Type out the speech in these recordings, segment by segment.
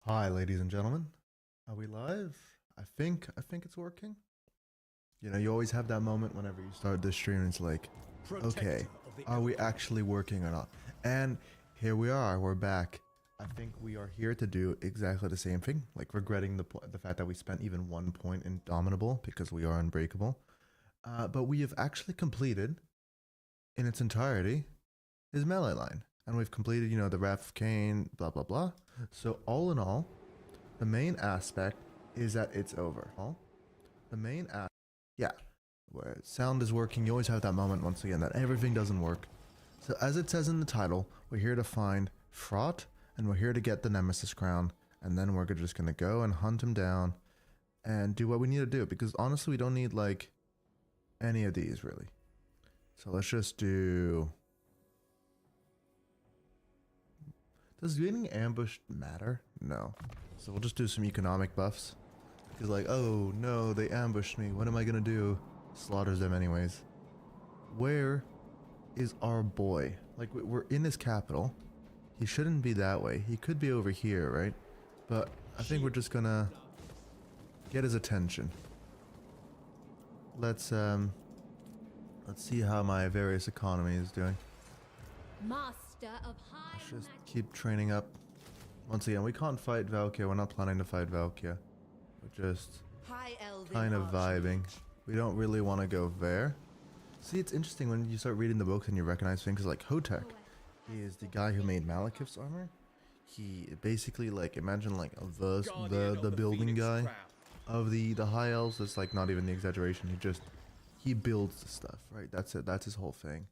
Hi, ladies and gentlemen. Are we live? I think it's working. You know, you always have that moment whenever you start this stream. It's like, okay, are we actually working or not? And here we are. We're back. I think we are here to do exactly the same thing. Like regretting the fact that we spent even 1 point in Dominable because we are unbreakable. But we have actually completed in its entirety his melee line, and we've completed, the Wrath of Cain, blah blah blah. So all in all, the main aspect is that it's over. The main aspect, yeah, where sound is working, you always have that moment once again that everything doesn't work. So as it says in the title, we're here to find Fraught, and we're here to get the Nemesis crown, and then we're just gonna go and hunt him down and do what we need to do, because honestly we don't need like any of these really. So let's just do... Does getting ambushed matter? No. So we'll just do some economic buffs. Because like, oh no, they ambushed me. What am I gonna do? Slaughters them anyways. Where is our boy? Like, we're in his capital. He shouldn't be that way. He could be over here, right? But I think we're just gonna get his attention. Let's see how my various economy is doing. Master of high Let's just magic. keep training up. Once again, we can't fight Valkyria. We're not planning to fight Valkyria. We're just kind of vibing. We don't really want to go there. See, it's interesting when you start reading the books and you recognize things like Hotek. He is the guy who made Malekith's armor. He basically, like, imagine like the building guy of the high elves. That's like not even the exaggeration. He builds the stuff, right? That's it. That's his whole thing.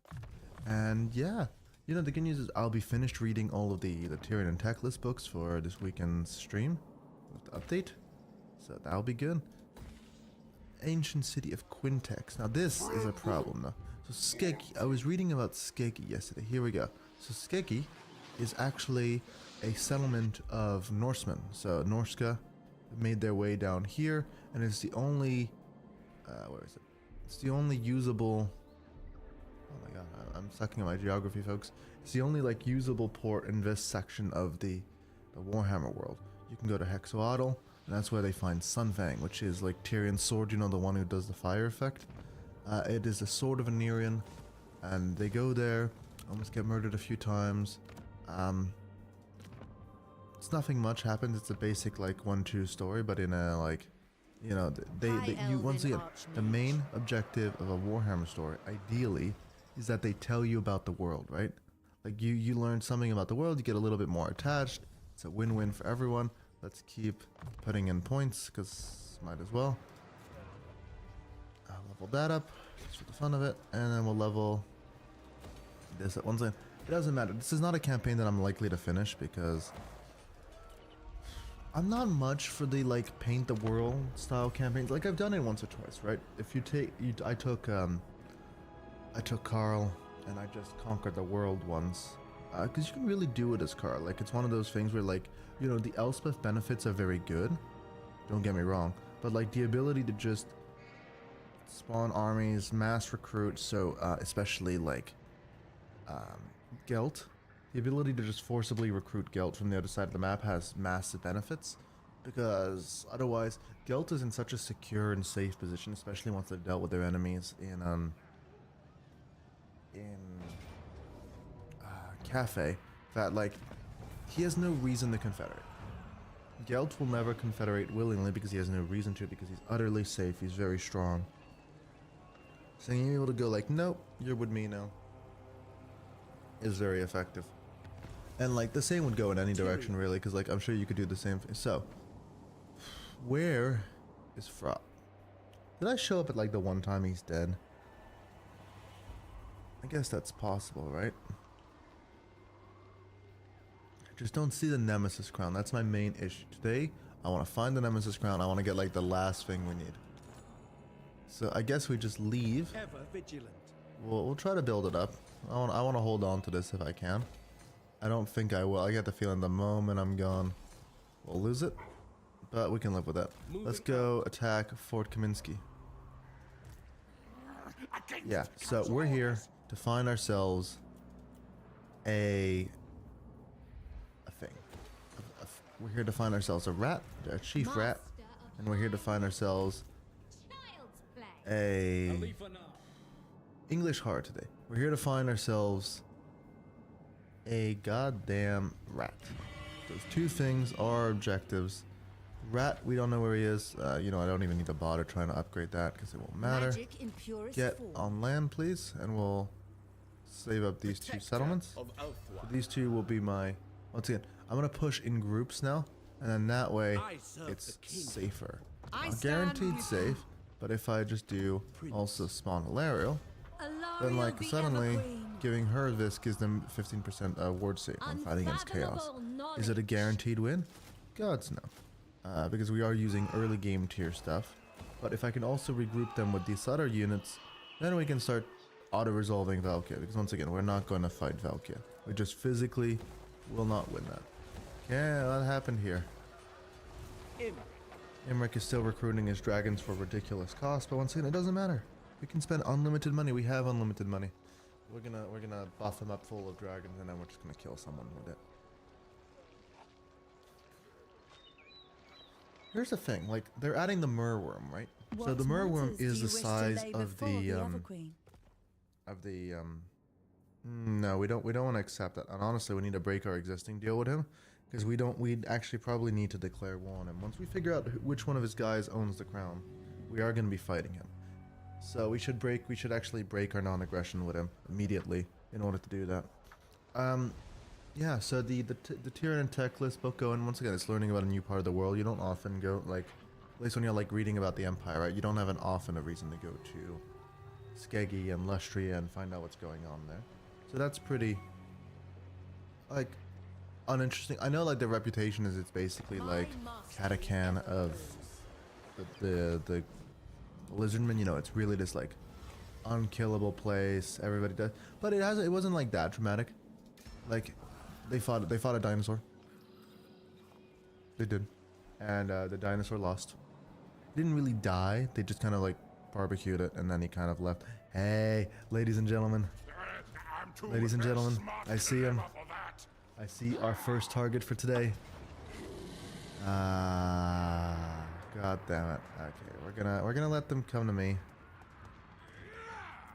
And yeah, the good news is I'll be finished reading all of the Tyrion and Teclis books for this weekend's stream with the update. So that'll be good. Ancient city of Quintex. Now this is a problem though. So Skeggi, I was reading about Skeggi yesterday. Here we go. So Skeggi is actually a settlement of Norsemen. So Norska made their way down here, and it's the only, where is it? It's the only usable... Oh my god, I'm sucking at my geography, folks. It's the only like usable port in this section of the Warhammer world. You can go to Hexoatl, and that's where they find Sunfang, which is like Tyrion's sword, the one who does the fire effect. It is the sword of Anirion, and they go there, almost get murdered a few times. It's nothing much happens. It's a basic like 1-2 story, but in a like, once again, the main objective of a Warhammer story, ideally, is that they tell you about the world, right? Like you learn something about the world, you get a little bit more attached. It's a win-win for everyone. Let's keep putting in points, because might as well. I'll level that up, just for the fun of it, and then we'll level this at once again. It doesn't matter. This is not a campaign that I'm likely to finish, because I'm not much for the like paint the world style campaigns. Like I've done it once or twice, right? If you take, I took Carl, and I just conquered the world once. Because you can really do it as Carl. Like, it's one of those things where, like, the Elspeth benefits are very good. Don't get me wrong. But, like, the ability to just spawn armies, mass recruit, so, especially, like, Gelt. The ability to just forcibly recruit Gelt from the other side of the map has massive benefits. Because, otherwise, Gelt is in such a secure and safe position, especially once they've dealt with their enemies in Cafe, that like he has no reason to confederate. Gelt will never confederate willingly because he has no reason to, because he's utterly safe. He's very strong. So being able to go like, nope, you're with me now, is very effective. And like the same would go in any direction really, because like I'm sure you could do the same thing. So where is Fraught? Did I show up at like the one time he's dead? I guess that's possible, right? Just don't see the Nemesis crown. That's my main issue. Today, I want to find the Nemesis crown. I want to get like the last thing we need. So I guess we just leave. Ever vigilant. We'll try to build it up. I want to hold on to this if I can. I don't think I will. I get the feeling the moment I'm gone, we'll lose it. But we can live with that. Let's go attack Fort Kaminsky. Yeah, so we're here to find ourselves a thing. we're here to find ourselves a rat, a chief rat, and we're here to find ourselves a English hard today. We're here to find ourselves a goddamn rat. Those two things are our objectives. Rat, we don't know where he is. You know, I don't even need to bother trying to upgrade that because it won't matter. Get on land, please, and we'll save up these two settlements. So these two will be my... Once again, I'm going to push in groups now, and then that way it's safer. Not guaranteed safe, but if I just do also spawn Hilarial, then like suddenly giving her this gives them 15% ward save when fighting against chaos. Is it a guaranteed win? Gods no. Because we are using early game tier stuff. But if I can also regroup them with these other units, then we can start auto-resolving Valkyria. Because once again, we're not going to fight Valkyria. We just physically will not win that. Okay, what happened here? Imric is still recruiting his dragons for ridiculous cost, but once again, it doesn't matter. We can spend unlimited money. We have unlimited money. We're gonna buff him up full of dragons, and then we're just gonna kill someone with it. Here's the thing, like they're adding the Merworm, right? So the Merworm is the size of the no, we don't want to accept that. And honestly, we need to break our existing deal with him because we'd actually probably need to declare war on him. Once we figure out which one of his guys owns the crown, we are going to be fighting him. So we should actually break our non-aggression with him immediately in order to do that. Yeah, so the Tyrion tech list book going, once again, it's learning about a new part of the world. You don't often go, like, at least when you're, like, reading about the Empire, right? You don't have often a reason to go to Skeggy and Lustria and find out what's going on there. So that's pretty, like, uninteresting. I know, like, the reputation is it's basically, like, Catacan of the Lizardmen, you know, it's really this, like, unkillable place, everybody does. But it wasn't, like, that dramatic. Like... They fought a dinosaur. They did. And the dinosaur lost. He didn't really die. They just kind of like barbecued it and then he kind of left. Hey, ladies and gentlemen. Ladies and gentlemen, I see him. I see our first target for today. God damn it. Okay, we're gonna let them come to me.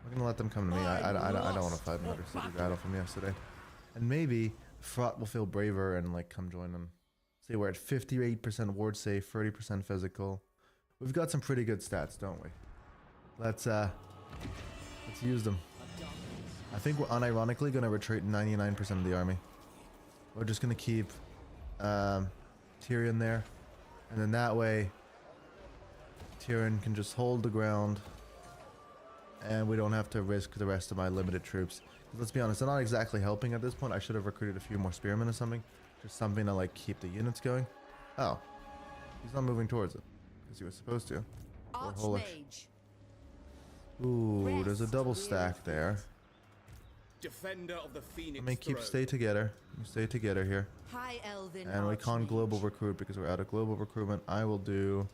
We're gonna let them come to me. I don't want to fight another city battle from yesterday. And maybe Fraught will feel braver and like come join them. See, we're at 58% ward save, 30% physical. We've got some pretty good stats, don't we? Let's use them. I think we're unironically gonna retreat 99% of the army. We're just gonna keep Tyrion there, and then that way Tyrion can just hold the ground, and we don't have to risk the rest of my limited troops. Let's be honest, they're not exactly helping at this point. I should have recruited a few more spearmen or something. Just something to like keep the units going. Oh. He's not moving towards it. Because he was supposed to. Archmage. Ooh, there's a double stack there. Defender of the Phoenix. Let me stay together. Stay together here. High Elven and we can't global recruit because we're out of global recruitment. I will do...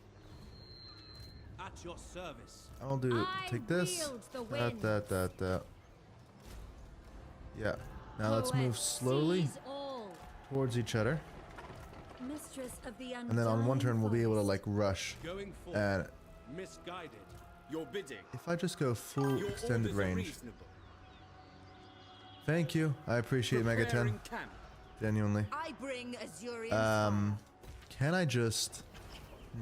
At your service. I'll do... Take this. That. Yeah. Now let's move slowly towards each other. And then on one turn we'll be able to like rush. And misguided. Your bidding. If I just go full extended range. Thank you. I appreciate Mega 10. Genuinely. I bring Azurian. Can I just...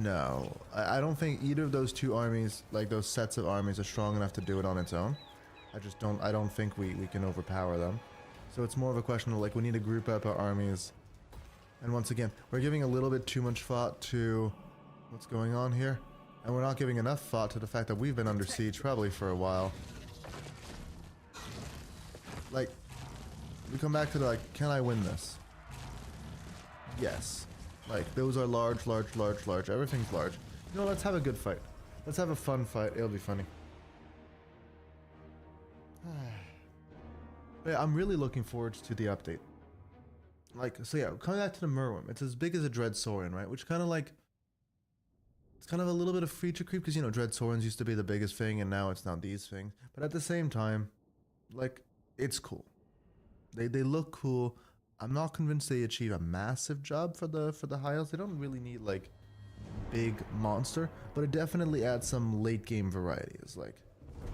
No. I don't think either of those two armies, like those sets of armies, are strong enough to do it on its own. I don't think we can overpower them. So it's more of a question of like we need to group up our armies. And once again, we're giving a little bit too much thought to what's going on here. And we're not giving enough thought to the fact that we've been under siege probably for a while. Like, we come back to the like, can I win this? Yes. Like, those are large. Everything's large. You know, let's have a good fight. Let's have a fun fight. It'll be funny. Yeah, I'm really looking forward to the update. Like, so yeah, coming back to the Merworm, it's as big as a Dread Saurian, right? Which kind of like, it's kind of a little bit of feature creep because, you know, Dread Saurians used to be the biggest thing and now it's not these things. But at the same time, like, it's cool. They look cool. I'm not convinced they achieve a massive job for the high elves. They don't really need like big monster, but it definitely adds some late game variety. It's like,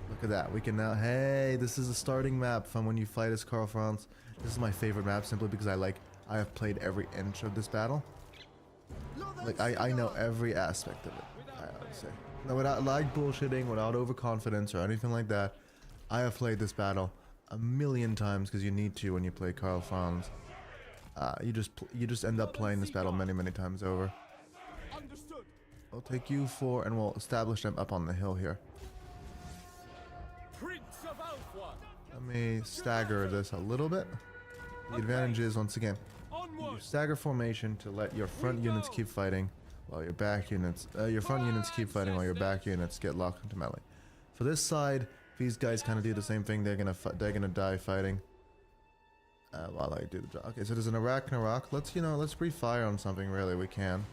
look at that. We can now, hey, this is the starting map from when you fight as Karl Franz. This is my favorite map simply because I have played every inch of this battle. Like I know every aspect of it, I would say. Now, without like bullshitting, without overconfidence or anything like that, I have played this battle a million times because you need to when you play Karl Franz. You just end up playing this battle many times over. Understood. I'll take you four and we'll establish them up on the hill here. Prince of Alpha. Let me stagger this a little bit. The advantage is, once again, you stagger formation to let your front units keep fighting while your back units, keep fighting while your back units get locked into melee. For this side, these guys kind of do the same thing. They're gonna die fighting while I do the job. Okay, so there's an Ragnarok. Let's breathe fire on something. Really, we can.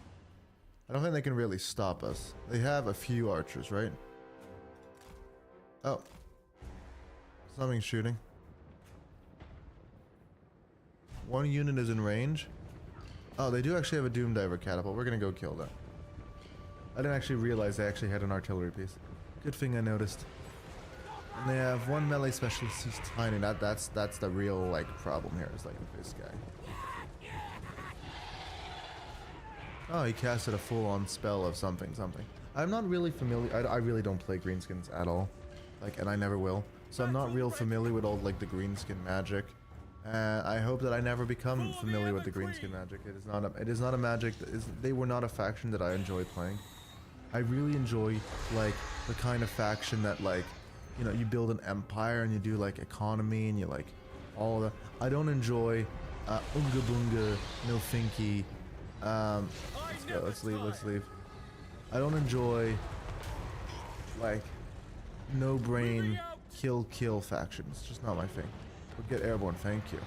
I don't think they can really stop us. They have a few archers, right? Oh, something's shooting. One unit is in range. Oh, they do actually have a Doom Diver catapult. We're gonna go kill that. I didn't actually realize they actually had an artillery piece. Good thing I noticed. And they have one melee specialist. He's tiny. That's the real like problem here. Is like this guy. Oh, he casted a full-on spell of something. I'm not really familiar. I really don't play greenskins at all. Like, and I never will. So I'm not real familiar with all like the greenskin magic. I hope that I never become familiar with the greenskin magic. It is not a magic. They were not a faction that I enjoy playing. I really enjoy like the kind of faction that like, you know, you build an empire and you do like economy and you like all the. I don't enjoy unga bunga, no finky. Let's go. Let's leave. I don't enjoy like no brain kill factions. It's just not my thing. We'll get airborne, thank you.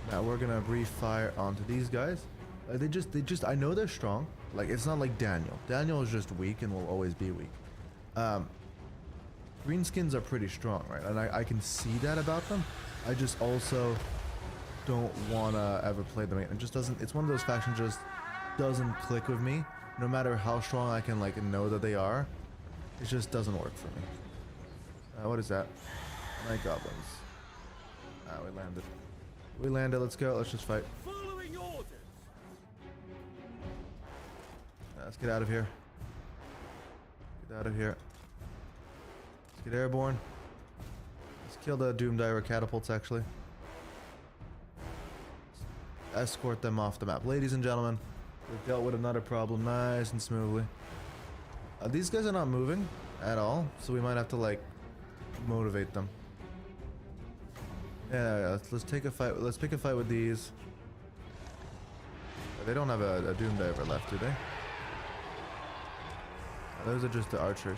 Now we're gonna breathe fire onto these guys. They just I know they're strong. Like, it's not like Daniel. Daniel is just weak and will always be weak. Greenskins are pretty strong, right? And I can see that about them. I just also don't wanna ever play them. It just doesn't. It's one of those factions just doesn't click with me. No matter how strong I can like know that they are, it just doesn't work for me. What is that? Night goblins. We landed. Let's go. Let's just fight. Following orders. Let's get out of here. Let's get airborne. Let's kill the Doom Diver catapults, actually. Let's escort them off the map. Ladies and gentlemen, we've dealt with another problem nice and smoothly. These guys are not moving at all, so we might have to, like, motivate them. Yeah, let's take a fight. Let's pick a fight with these. They don't have a Doom Diver left, do they? Those are just the archers.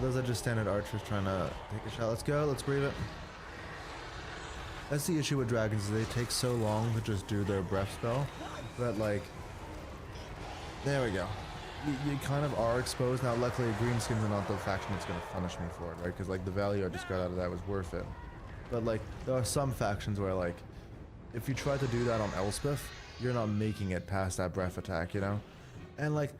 Those are just standard archers trying to take a shot. Let's go. Let's breathe it. That's the issue with dragons, is they take so long to just do their breath spell that, like, there we go. You kind of are exposed. Now, luckily, greenskins are not the faction that's going to punish me for it, right? Because, like, the value I just got out of that was worth it. But, like, there are some factions where, like, if you try to do that on Elspeth, you're not making it past that breath attack, you know? And, like,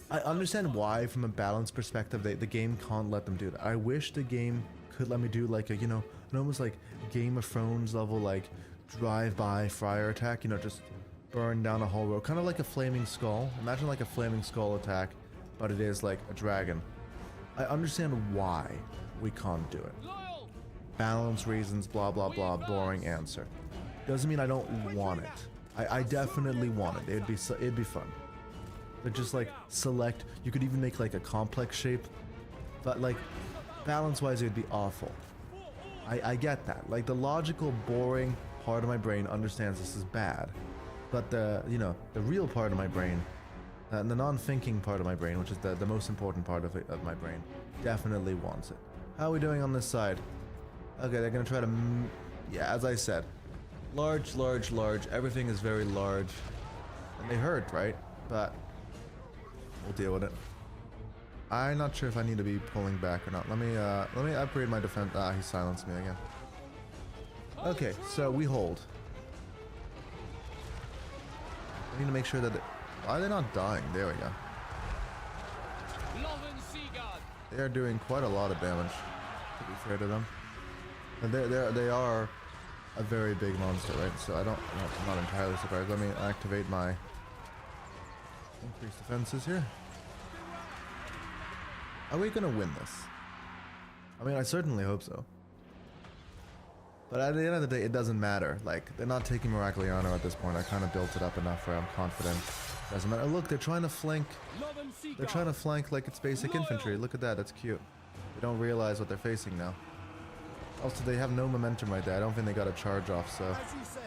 I understand why, from a balance perspective, the game can't let them do that. I wish the game could let me do, like, a, you know, an almost, like, Game of Thrones level, like, drive-by fire attack, you know, just burn down a whole row. Kind of like a flaming skull. Imagine, like, a flaming skull attack, but it is, like, a dragon. I understand why we can't do it. Balance reasons, blah blah blah, boring answer. Doesn't mean I don't want it. I definitely want it. It'd be fun. But just like select, you could even make like a complex shape. But like balance wise it'd be awful. I get that. Like the logical boring part of my brain understands this is bad. But the real part of my brain, the non-thinking part of my brain, which is the most important part of my brain, definitely wants it. How are we doing on this side? Okay, they're gonna try to, yeah, as I said, large. Everything is very large, and they hurt, right? But we'll deal with it. I'm not sure if I need to be pulling back or not. Let me upgrade my defense. Ah, he silenced me again. Okay, so we hold. I need to make sure that why are they not dying? There we go. They are doing quite a lot of damage, to be fair to them. And they are a very big monster, right? So I'm not entirely surprised. Let me activate my increased defenses here. Are we gonna win this? I mean, I certainly hope so. But at the end of the day, it doesn't matter. Like, they're not taking Miragliano at this point. I kind of built it up enough where I'm confident. Doesn't matter. Look, they're trying to flank. They're trying to flank like it's basic infantry. Look at that. That's cute. They don't realize what they're facing now. Also, they have no momentum right there. I don't think they got a charge off. So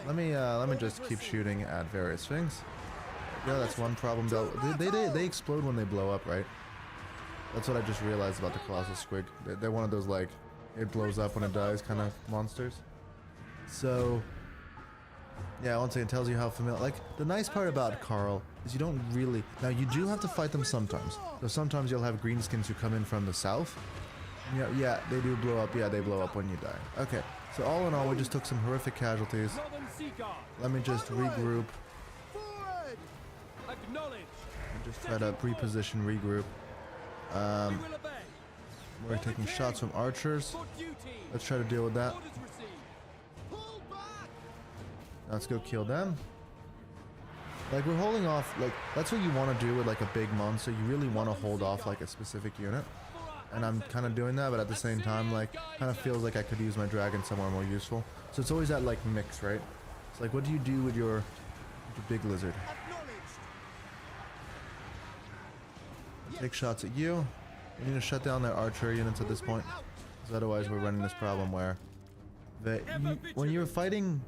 let me just keep shooting at various things. Yeah, that's one problem. They explode when they blow up, right? That's what I just realized about the Colossal Squig. They're one of those, like, it blows up when it dies kind of monsters. So, yeah, once again, it tells you how familiar. Like, the nice part about Carl is you don't really. Now, you do have to fight them sometimes. So sometimes you'll have greenskins who come in from the south. Yeah, they do blow up. Yeah, they blow up when you die. Okay, so all in all, we just took some horrific casualties. Let me just regroup. And just try to reposition, regroup. We're taking shots from archers. Let's try to deal with that. Let's go kill them. Like, we're holding off. Like, that's what you want to do with like a big monster. You really want to hold off like a specific unit. And I'm kind of doing that, but at the same time, like, kind of feels like I could use my dragon somewhere more useful. So it's always that like mix, right? It's like, what do you do with your big lizard? Take shots at you. We need to shut down their archer units at this point, because otherwise we're running this problem where when you're fighting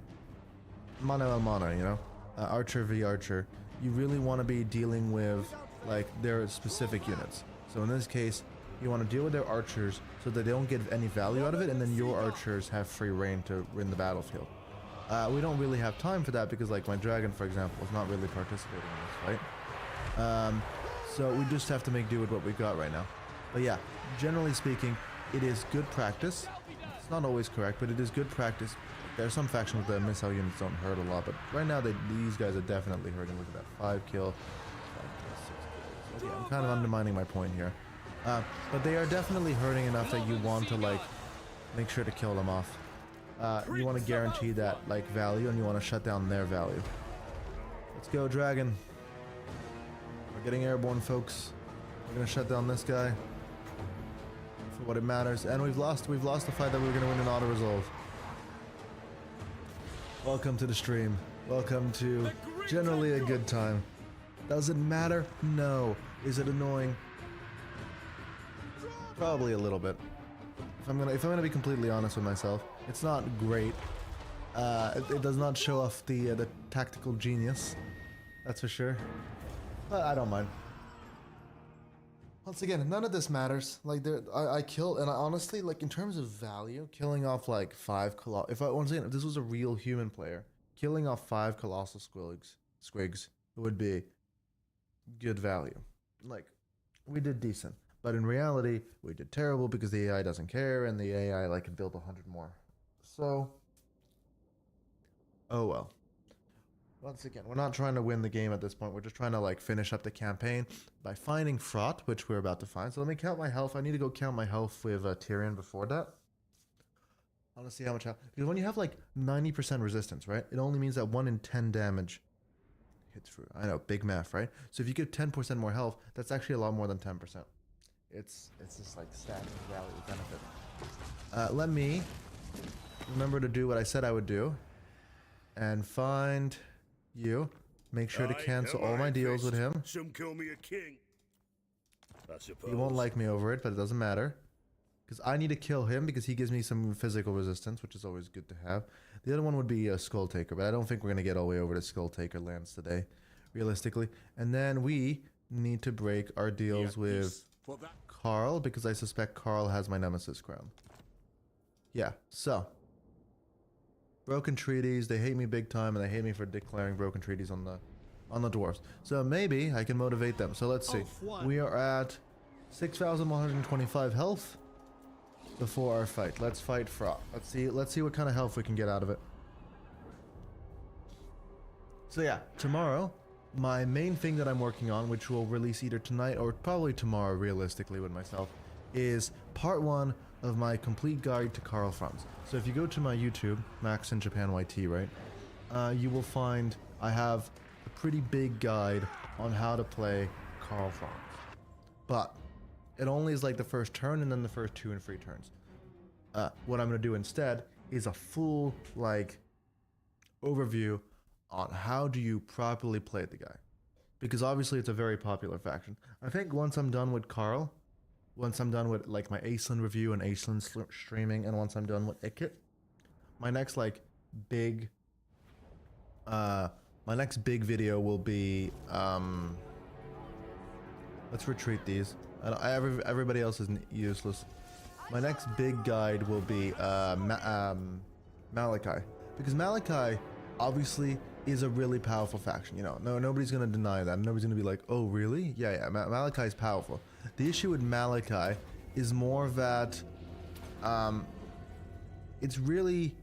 mano a mano, you know, archer v archer, you really want to be dealing with like their specific units. So in this case, you want to deal with their archers so that they don't get any value out of it, and then your archers have free reign to win the battlefield. We don't really have time for that because, like, my dragon, for example, is not really participating in this fight. So we just have to make do with what we've got right now. But yeah, generally speaking, it is good practice. It's not always correct, but it is good practice. There are some factions where the missile units don't hurt a lot, but right now these guys are definitely hurting. Look at that, 5 kill, 6 kills. Okay, I'm kind of undermining my point here. But they are definitely hurting enough that you want to, like, make sure to kill them off. You want to guarantee that, like, value, and you want to shut down their value. Let's go, dragon. We're getting airborne, folks. We're gonna shut down this guy for what it matters, and we've lost the fight that we were gonna win in auto resolve. Welcome to the stream. Welcome to generally a good time. Does it matter? No. Is it annoying? Probably a little bit. If I'm gonna be completely honest with myself, it's not great. It does not show off the tactical genius. That's for sure. But I don't mind. Once again, none of this matters. Like, I killed, and I honestly, like, in terms of value, killing off like 5 once again, if this was a real human player, killing off 5 colossal squigs would be good value. Like, we did decent, but in reality, we did terrible because the AI doesn't care, and the AI like can build 100 more. So, oh well. Once again, we're not trying to win the game at this point. We're just trying to, like, finish up the campaign by finding Fraught, which we're about to find. So let me count my health. I need to go count my health with Tyrion before that. I want to see how much health. Because when you have, like, 90% resistance, right? It only means that 1 in 10 damage hits through. I know, big math, right? So if you get 10% more health, that's actually a lot more than 10%. It's just, like, static value benefit. Let me remember to do what I said I would do. And find... you. Make sure to cancel all my deals with him. Some call me a king, I suppose. He won't like me over it, but it doesn't matter. Because I need to kill him because he gives me some physical resistance, which is always good to have. The other one would be a Skull Taker, but I don't think we're going to get all the way over to Skull Taker lands today, realistically. And then we need to break our deals with Carl, because I suspect Carl has my Nemesis crown. Yeah, so... broken treaties, they hate me big time, and they hate me for declaring broken treaties on the dwarves. So maybe I can motivate them. So let's see. We are at 6,125 health before our fight. Let's fight Fraught. Let's see what kind of health we can get out of it. So yeah, tomorrow, my main thing that I'm working on, which will release either tonight or probably tomorrow realistically with myself, is part 1 of my complete guide to Karl Franz. So if you go to my YouTube, Max in Japan YT, right, you will find I have a pretty big guide on how to play Karl Franz. But it only is like the first turn and then the first 2 and 3 turns. What I'm going to do instead is a full like overview on how do you properly play the guy. Because obviously it's a very popular faction. I think once I'm done with Karl, once I'm done with like my Aisland review and Aisland streaming, and once I'm done with Ikit, my next like big video will be let's retreat these. Everybody else is useless. My next big guide will be Malachi, because Malachi obviously is a really powerful faction. You know, nobody's gonna deny that. Nobody's gonna be like, oh really? Yeah. Malachi is powerful. The issue with Malachi is more that it's really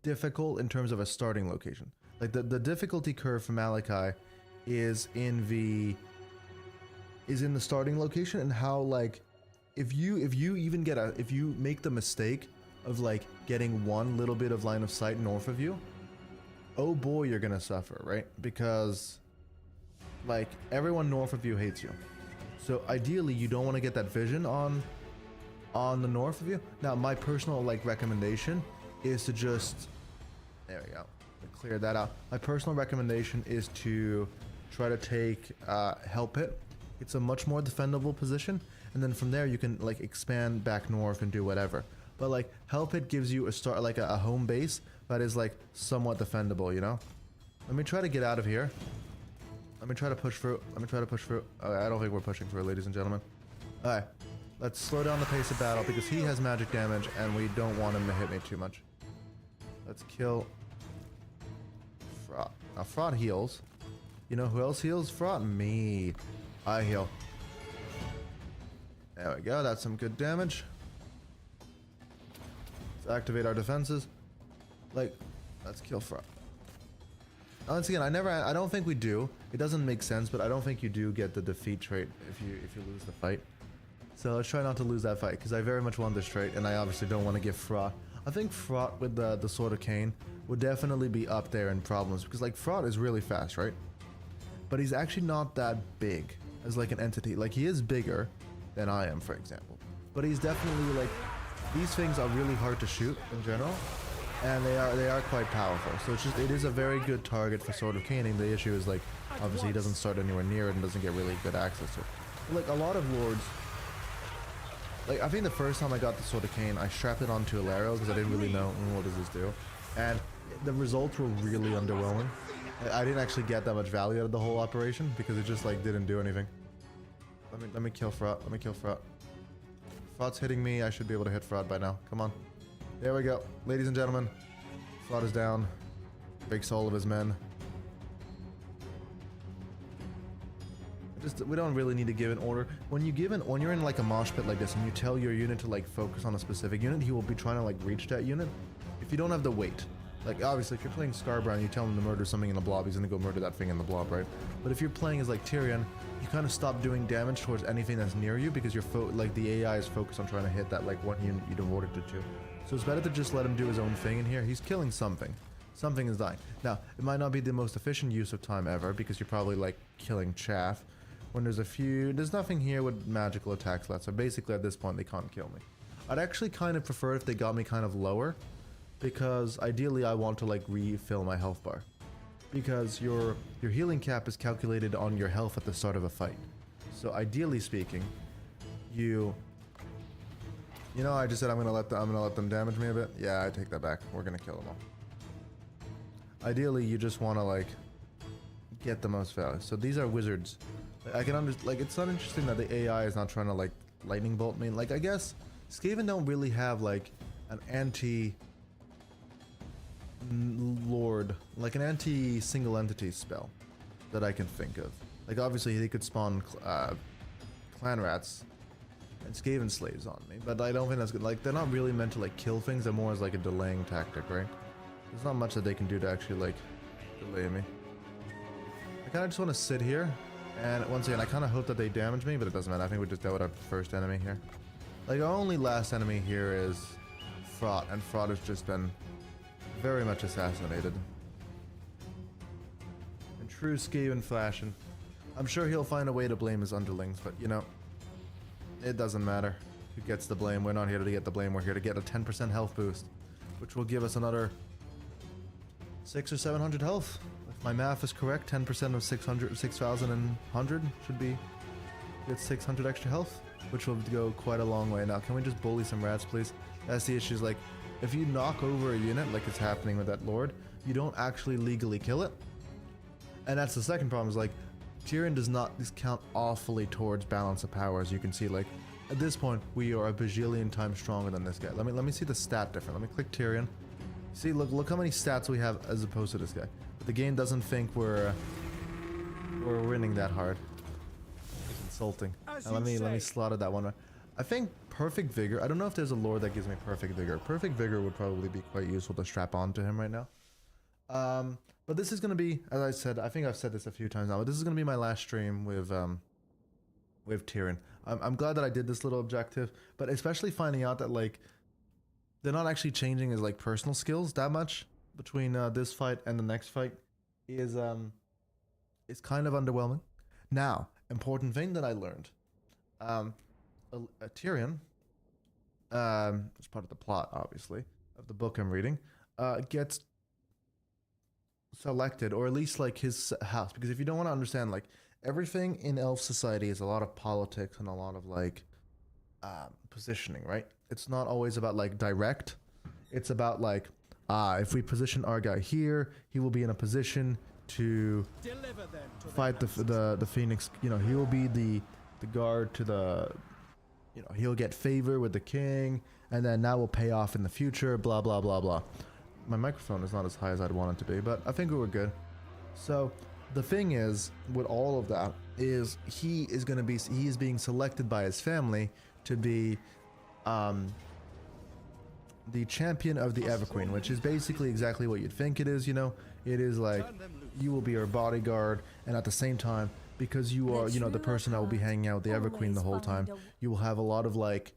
difficult in terms of a starting location. Like the difficulty curve for Malachi is in the starting location, and how like if you make the mistake of like getting one little bit of line of sight north of you, oh boy, you're gonna suffer, right? Because like everyone north of you hates you. So ideally you don't want to get that vision on the north of you. Now my personal like recommendation is to just, there we go, clear that out. My personal recommendation is to try to take Hell Pit. It's a much more defendable position, and then from there you can like expand back north and do whatever. But like Hell Pit gives you a start, like a home base that is like somewhat defendable, you know? Let me try to get out of here. Let me try to push through. Okay, I don't think we're pushing through, ladies and gentlemen. Alright, let's slow down the pace of battle because he has magic damage and we don't want him to hit me too much. Let's kill Fraught. Now Fraught heals. You know who else heals? Fraught? Me. I heal. There we go, that's some good damage. Let's activate our defenses. Like, let's kill Fraught. Once again, I don't think we do. It doesn't make sense, but I don't think you do get the defeat trait if you lose the fight. So let's try not to lose that fight, because I very much want this trait, and I obviously don't want to give Fraught. I think Fraught with the Sword of Cain would definitely be up there in problems, because like Fraught is really fast, right? But he's actually not that big as like an entity. Like he is bigger than I am, for example. But he's definitely like, these things are really hard to shoot in general, and they are quite powerful. So it is a very good target for Sword of Caning. The issue is like, obviously he doesn't start anywhere near it and doesn't get really good access to it. But, like a lot of lords, like I think the first time I got the Sword of Cain, I strapped it onto Alero because I didn't really know what does this do, and the results were really underwhelming. I didn't actually get that much value out of the whole operation because it just like didn't do anything. Let me kill Fraught. Let me kill Fraught. Fraught's hitting me. I should be able to hit Fraught by now. Come on. There we go. Ladies and gentlemen, Fraught is down. Breaks all of his men. We don't really need to give an order. When you're in like a mosh pit like this and you tell your unit to like focus on a specific unit, he will be trying to like reach that unit. If you don't have the weight. Like, obviously, if you're playing Scarborough and you tell him to murder something in the blob, he's gonna go murder that thing in the blob, right? But if you're playing as, like, Tyrion, you kind of stop doing damage towards anything that's near you because like, the AI is focused on trying to hit that, like, one unit you devoted it to. So it's better to just let him do his own thing in here. He's killing something. Something is dying. Now, it might not be the most efficient use of time ever because you're probably, like, killing chaff. When there's nothing here with magical attacks left, so basically at this point they can't kill me. I'd actually kind of prefer if they got me kind of lower, because ideally I want to like refill my health bar, because your healing cap is calculated on your health at the start of a fight. So ideally speaking, you know, I just said I'm gonna let them damage me a bit. Yeah, I take that back. We're gonna kill them all. Ideally, you just want to like get the most value. So these are wizards. I can understand. Like, it's not interesting that the AI is not trying to like lightning bolt me. Like, I guess Skaven don't really have like an anti lord, like an anti-single entity spell that I can think of. Like obviously they could spawn clan rats and Skaven slaves on me, but I don't think that's good. Like they're not really meant to like kill things, they're more as like a delaying tactic, right? There's not much that they can do to actually, like, delay me. I kind of just want to sit here. And once again, I kind of hope that they damage me, but it doesn't matter. I think we just dealt with our first enemy here. Like, our only last enemy here is Fraught, and Fraught has just been very much assassinated. In true Skaven fashion. I'm sure he'll find a way to blame his underlings, but, you know, it doesn't matter who gets the blame. We're not here to get the blame. We're here to get a 10% health boost, which will give us another 600 or 700 health. If my math is correct, 10% of 6,100 should be get 600 extra health, which will go quite a long way. Now, can we just bully some rats, please? That's the issue. Is like, if you knock over a unit, like it's happening with that lord, you don't actually legally kill it. And that's the second problem. Is like, Tyrion does not discount awfully towards balance of power, as you can see. Like, at this point, we are a bajillion times stronger than this guy. Let me see the stat difference. Let me click Tyrion. See, look how many stats we have as opposed to this guy. But the game doesn't think we're winning that hard. It's insulting. Now, let me slaughter that one. I think perfect vigor. I don't know if there's a lord that gives me perfect vigor. Perfect vigor would probably be quite useful to strap onto him right now. But this is gonna be, as I said, I think I've said this a few times now, but this is gonna be my last stream with Tyrion. I'm glad that I did this little objective, but especially finding out that, like, they're not actually changing his, like, personal skills that much between this fight and the next fight is kind of underwhelming. Now, important thing that I learned, Tyrion, as part of the plot, obviously, of the book I'm reading, gets selected, or at least, like, his house, because if you don't want to understand, like, everything in elf society is a lot of politics and a lot of, like, positioning, right? It's not always about, like, direct. It's about, like, if we position our guy here, he will be in a position to fight the Phoenix. You know, he will be the guard to the, you know, he'll get favor with the king, and then that will pay off in the future, blah, blah, blah, blah. My microphone is not as high as I'd want it to be, but I think we were good. So the thing is, with all of that, is he is being selected by his family to be the champion of the Everqueen, which is basically exactly what you'd think it is. You know, it is like, you will be our bodyguard, and at the same time, because you are, you know, the person that will be hanging out with the Everqueen the whole time, you will have a lot of, like,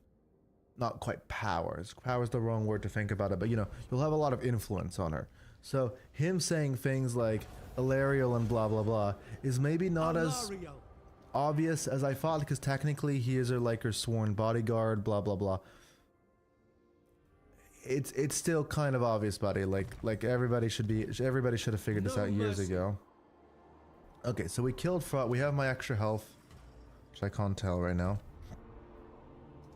not quite powers. Power is the wrong word to think about it, but, you know, you'll have a lot of influence on her. So him saying things like Ilarial and blah blah blah is maybe not as obvious as I thought, because technically he is her sworn bodyguard, blah blah blah. It's still kind of obvious, buddy. Like everybody should have figured this out years ago. Okay, so we killed Fraught. We have my extra health, which I can't tell right now.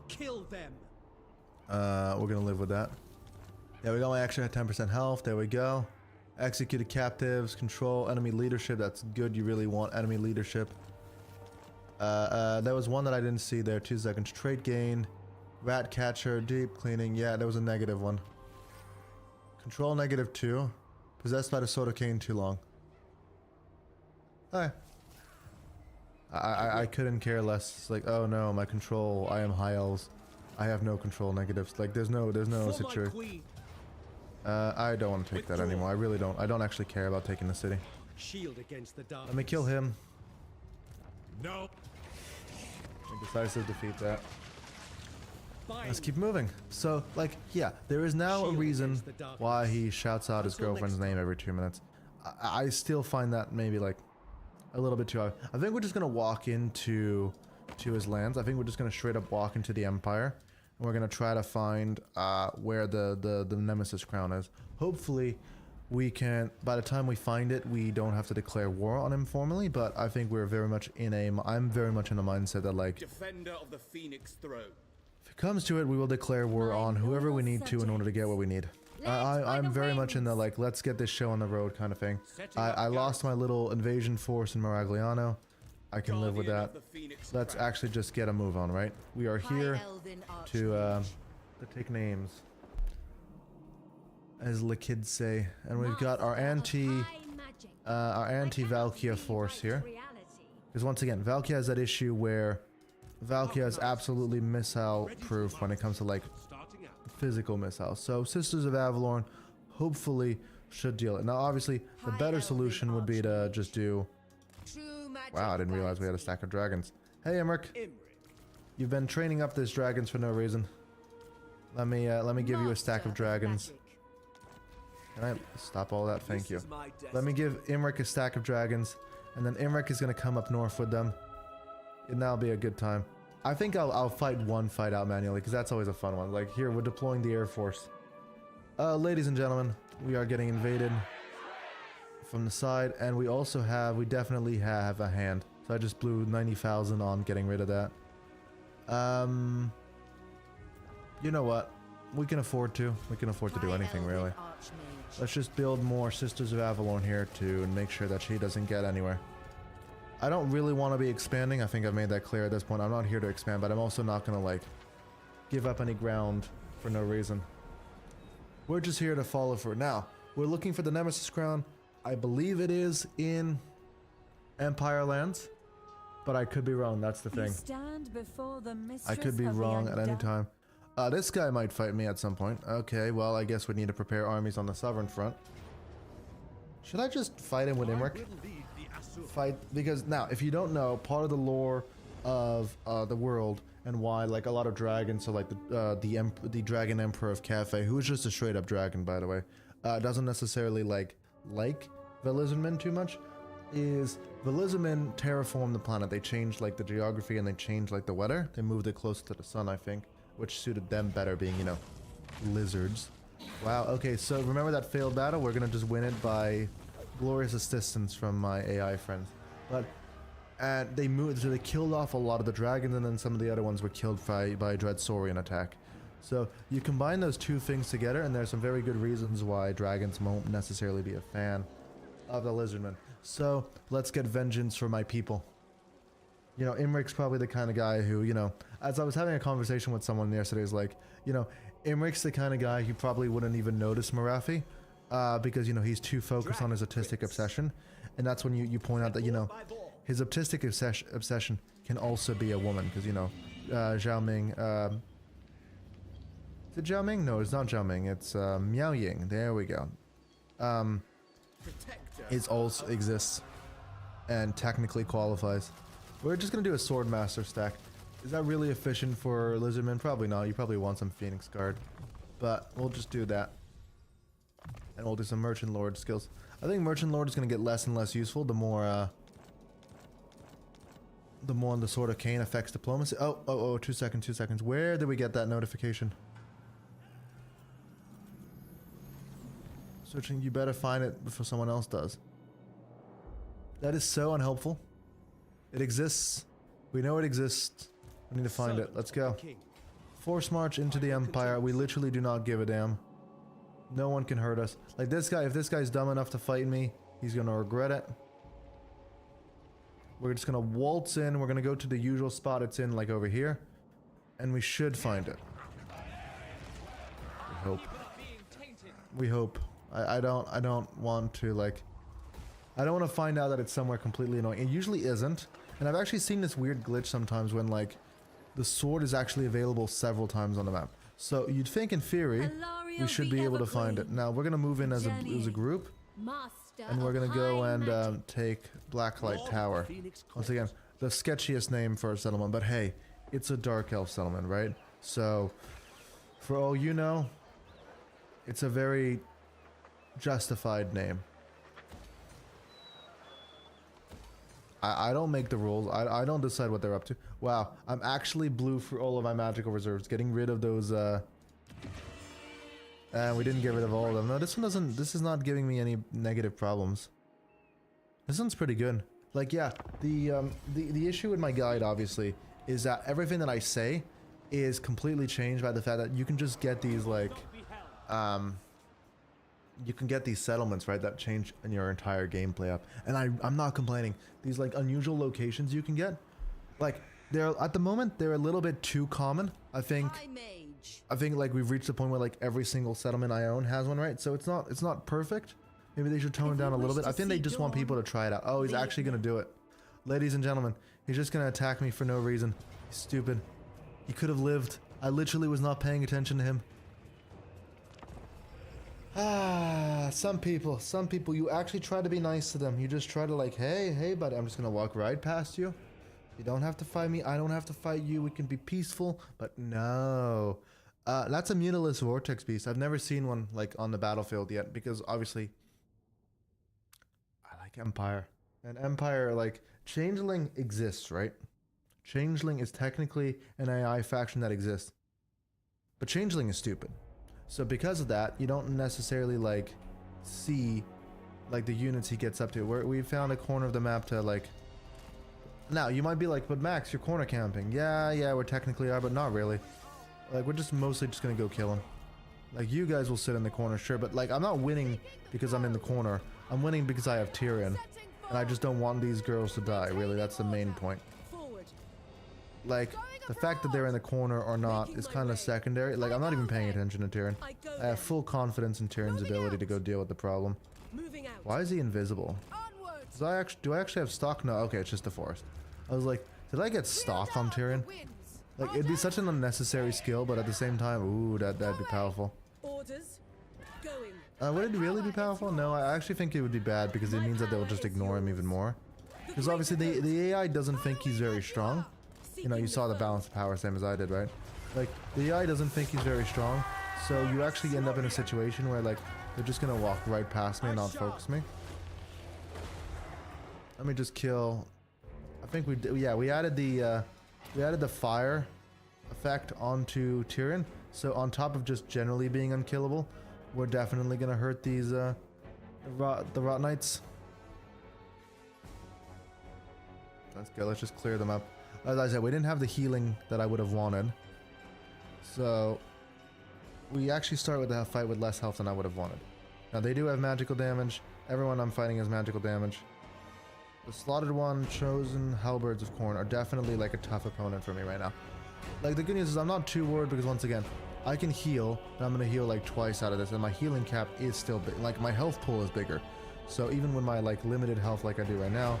Kill them. We're gonna live with that. There we go. My extra 10% health. There we go. Executed captives. Control enemy leadership. That's good. You really want enemy leadership. There was one that I didn't see there. 2 seconds. Trait gain. Rat catcher. Deep cleaning. Yeah, there was a negative one. Control -2. Possessed by the sword of Cain. Too long. Hi. I couldn't care less. It's like, oh no, my control. I am high elves. I have no control negatives. Like, there's no situation. I don't want to take that anymore. I really don't. I don't actually care about taking the city. Shield against the darkness. Let me kill him. No. Decisive defeat that. Let's keep moving. So, like, yeah, there is now a reason why he shouts out his girlfriend's name every 2 minutes. I still find that maybe, like, a little bit too high. I think we're just gonna walk into his lands. I think we're just gonna straight up walk into the Empire, and we're gonna try to find where the Nemesis crown is. Hopefully, we can. By the time we find it, we don't have to declare war on him formally. But I think we're very much in a. I'm very much in a mindset that, like, Defender of the Phoenix throne. if it comes to it, we will declare war on whoever we need to in order to get what we need. I'm very much in the, like, let's get this show on the road kind of thing. I lost my little invasion force in Maragliano. I can live with that. Let's actually just get a move on, right? We are here to take names, as the kids say, and we've got our anti-Valkia force here. Because once again, Valkia has that issue where Valkia is absolutely missile-proof when it comes to, like, physical missiles. So Sisters of Avalorn hopefully should deal it. Now, obviously, the better solution would be to just do... Wow, I didn't realize we had a stack of dragons. Hey, Imric. You've been training up these dragons for no reason. Let me give you a stack of dragons. Can I stop all that? Thank you. Let me give Imric a stack of dragons, and then Imric is gonna come up north with them. And that'll be a good time. I think I'll fight one fight out manually, because that's always a fun one. Like, here, we're deploying the Air Force. Ladies and gentlemen, we are getting invaded from the side, and we definitely have a hand. So I just blew 90,000 on getting rid of that. You know what? We can afford to. We can afford to do anything, really. Let's just build more Sisters of Avalon here to make sure that she doesn't get anywhere. I don't really want to be expanding. I think I've made that clear at this point. I'm not here to expand, but I'm also not going to, like, give up any ground for no reason. We're just here to follow for now. We're looking for the Nemesis Crown. I believe it is in Empire lands, but I could be wrong. That's the thing. I could be wrong at any time. This guy might fight me at some point. Okay, well, I guess we need to prepare armies on the southern front. Should I just fight him with Imric? Fight, because now, if you don't know, part of the lore of the world and why, like, a lot of dragons, so like the Dragon Emperor of Cathay, who is just a straight up dragon, by the way, doesn't necessarily like the lizardmen too much, is the lizardmen terraformed the planet. They changed like the geography and they changed like the weather. They moved it closer to the sun, I think, which suited them better, being, you know, lizards. Wow, okay, so remember that failed battle? We're gonna just win it by glorious assistance from my AI friends. But and they moved, so they killed off a lot of the dragons, and then some of the other ones were killed by Dread Saurian attack. So you combine those two things together, and there's some very good reasons why dragons won't necessarily be a fan of the lizardmen. So let's get vengeance for my people. You know, Imric's probably the kind of guy who, you know, as I was having a conversation with someone yesterday, is like, you know, Imric's the kind of guy who probably wouldn't even notice Marathi, because, you know, he's too focused on his autistic obsession. And that's when you point out that, you know, his autistic obsession can also be a woman, because, you know, Zhao Ming, is it Zhao Ming? No, it's not Zhao Ming, it's Miao Ying, there we go. It also exists and technically qualifies. We're just gonna do a Swordmaster stack. Is that really efficient for Lizardmen? Probably not. You probably want some Phoenix Guard, but we'll just do that. And we'll do some Merchant Lord skills. I think Merchant Lord is gonna get less and less useful the more the Sword of Cain affects diplomacy. Oh, 2 seconds. Where did we get that notification? Searching, you better find it before someone else does. That is so unhelpful. It exists. We know it exists. We need to find it. Let's go. Force march into the Empire. We literally do not give a damn. No one can hurt us. Like this guy, if this guy's dumb enough to fight me, he's gonna regret it. We're just gonna waltz in. We're gonna go to the usual spot it's in, like over here. And we should find it. We hope. We hope. I don't want to, like, I don't want to find out that it's somewhere completely annoying. It usually isn't. And I've actually seen this weird glitch sometimes when, like, the sword is actually available several times on the map. So you'd think in theory we should be able to find it. Now we're gonna move in as a group, and we're gonna go and take Blacklight Tower. Once again, the sketchiest name for a settlement, but hey, it's a Dark Elf settlement, right? So for all you know, it's a very justified name. I don't make the rules. I don't decide what they're up to. Wow, I'm actually blue for all of my magical reserves, getting rid of those, and we didn't get rid of all of them. No, this one doesn't, this is not giving me any negative problems. This one's pretty good. Like, yeah, the issue with my guide, obviously, is that everything that I say is completely changed by the fact that you can just get these, like, you can get these settlements, right, that change in your entire gameplay up. And I'm not complaining. These, like, unusual locations you can get, like, they're, at the moment, they're a little bit too common. I think like we've reached the point where, like, every single settlement I own has one, right? So it's not perfect. Maybe they should tone it down a little bit. I think they just want people to try it out. Oh, he's actually gonna do it. Ladies and gentlemen, he's just gonna attack me for no reason. He's stupid. He could have lived. I literally was not paying attention to him. Some people, you actually try to be nice to them. You just try to like, hey, buddy, I'm just gonna walk right past you. You don't have to fight me. I don't have to fight you. We can be peaceful. But no. That's a Mutilus Vortex Beast. I've never seen one like on the battlefield yet because obviously I like Empire. And Empire, like, Changeling exists, right? Changeling is technically an AI faction that exists. But Changeling is stupid. So because of that, you don't necessarily like see like the units he gets up to. We found a corner of the map to like. Now you might be like, but Max, you're corner camping. Yeah, we technically are, but not really. Like, we're just mostly just gonna go kill him. Like, you guys will sit in the corner, sure, but like, I'm not winning because I'm in the corner. I'm winning because I have Tyrion, and I just don't want these girls to die. Really, that's the main point. Like, the fact that they're in the corner or not is kind of secondary. Like, I'm not even paying attention to Tyrion. I have full confidence in Tyrion's ability to go deal with the problem. Why is he invisible? Do I actually have stock? No, okay, it's just the forest. I was like, did I get stock on Tyrion? Like, it'd be such an unnecessary skill, but at the same time, ooh, that'd be powerful. Would it really be powerful? No, I actually think it would be bad because it means that they'll just ignore him even more. Because obviously the AI doesn't think he's very strong. You know, you saw the balance of power same as I did, right? Like, the AI doesn't think he's very strong, so you actually end up in a situation where, like, they're just gonna walk right past me and not focus me. Let me just kill... I think we did, yeah, we added the fire effect onto Tyrion, so on top of just generally being unkillable, we're definitely gonna hurt these, the Rot Knights. Let's go, let's just clear them up. As I said, we didn't have the healing that I would have wanted. So, we actually start with a fight with less health than I would have wanted. Now, they do have magical damage. Everyone I'm fighting has magical damage. The Slaughtered One, Chosen, Halberds of Corn are definitely like a tough opponent for me right now. Like, the good news is I'm not too worried because, once again, I can heal, and I'm going to heal like twice out of this, and my healing cap is still big. Like, my health pool is bigger. So, even with my like limited health like I do right now,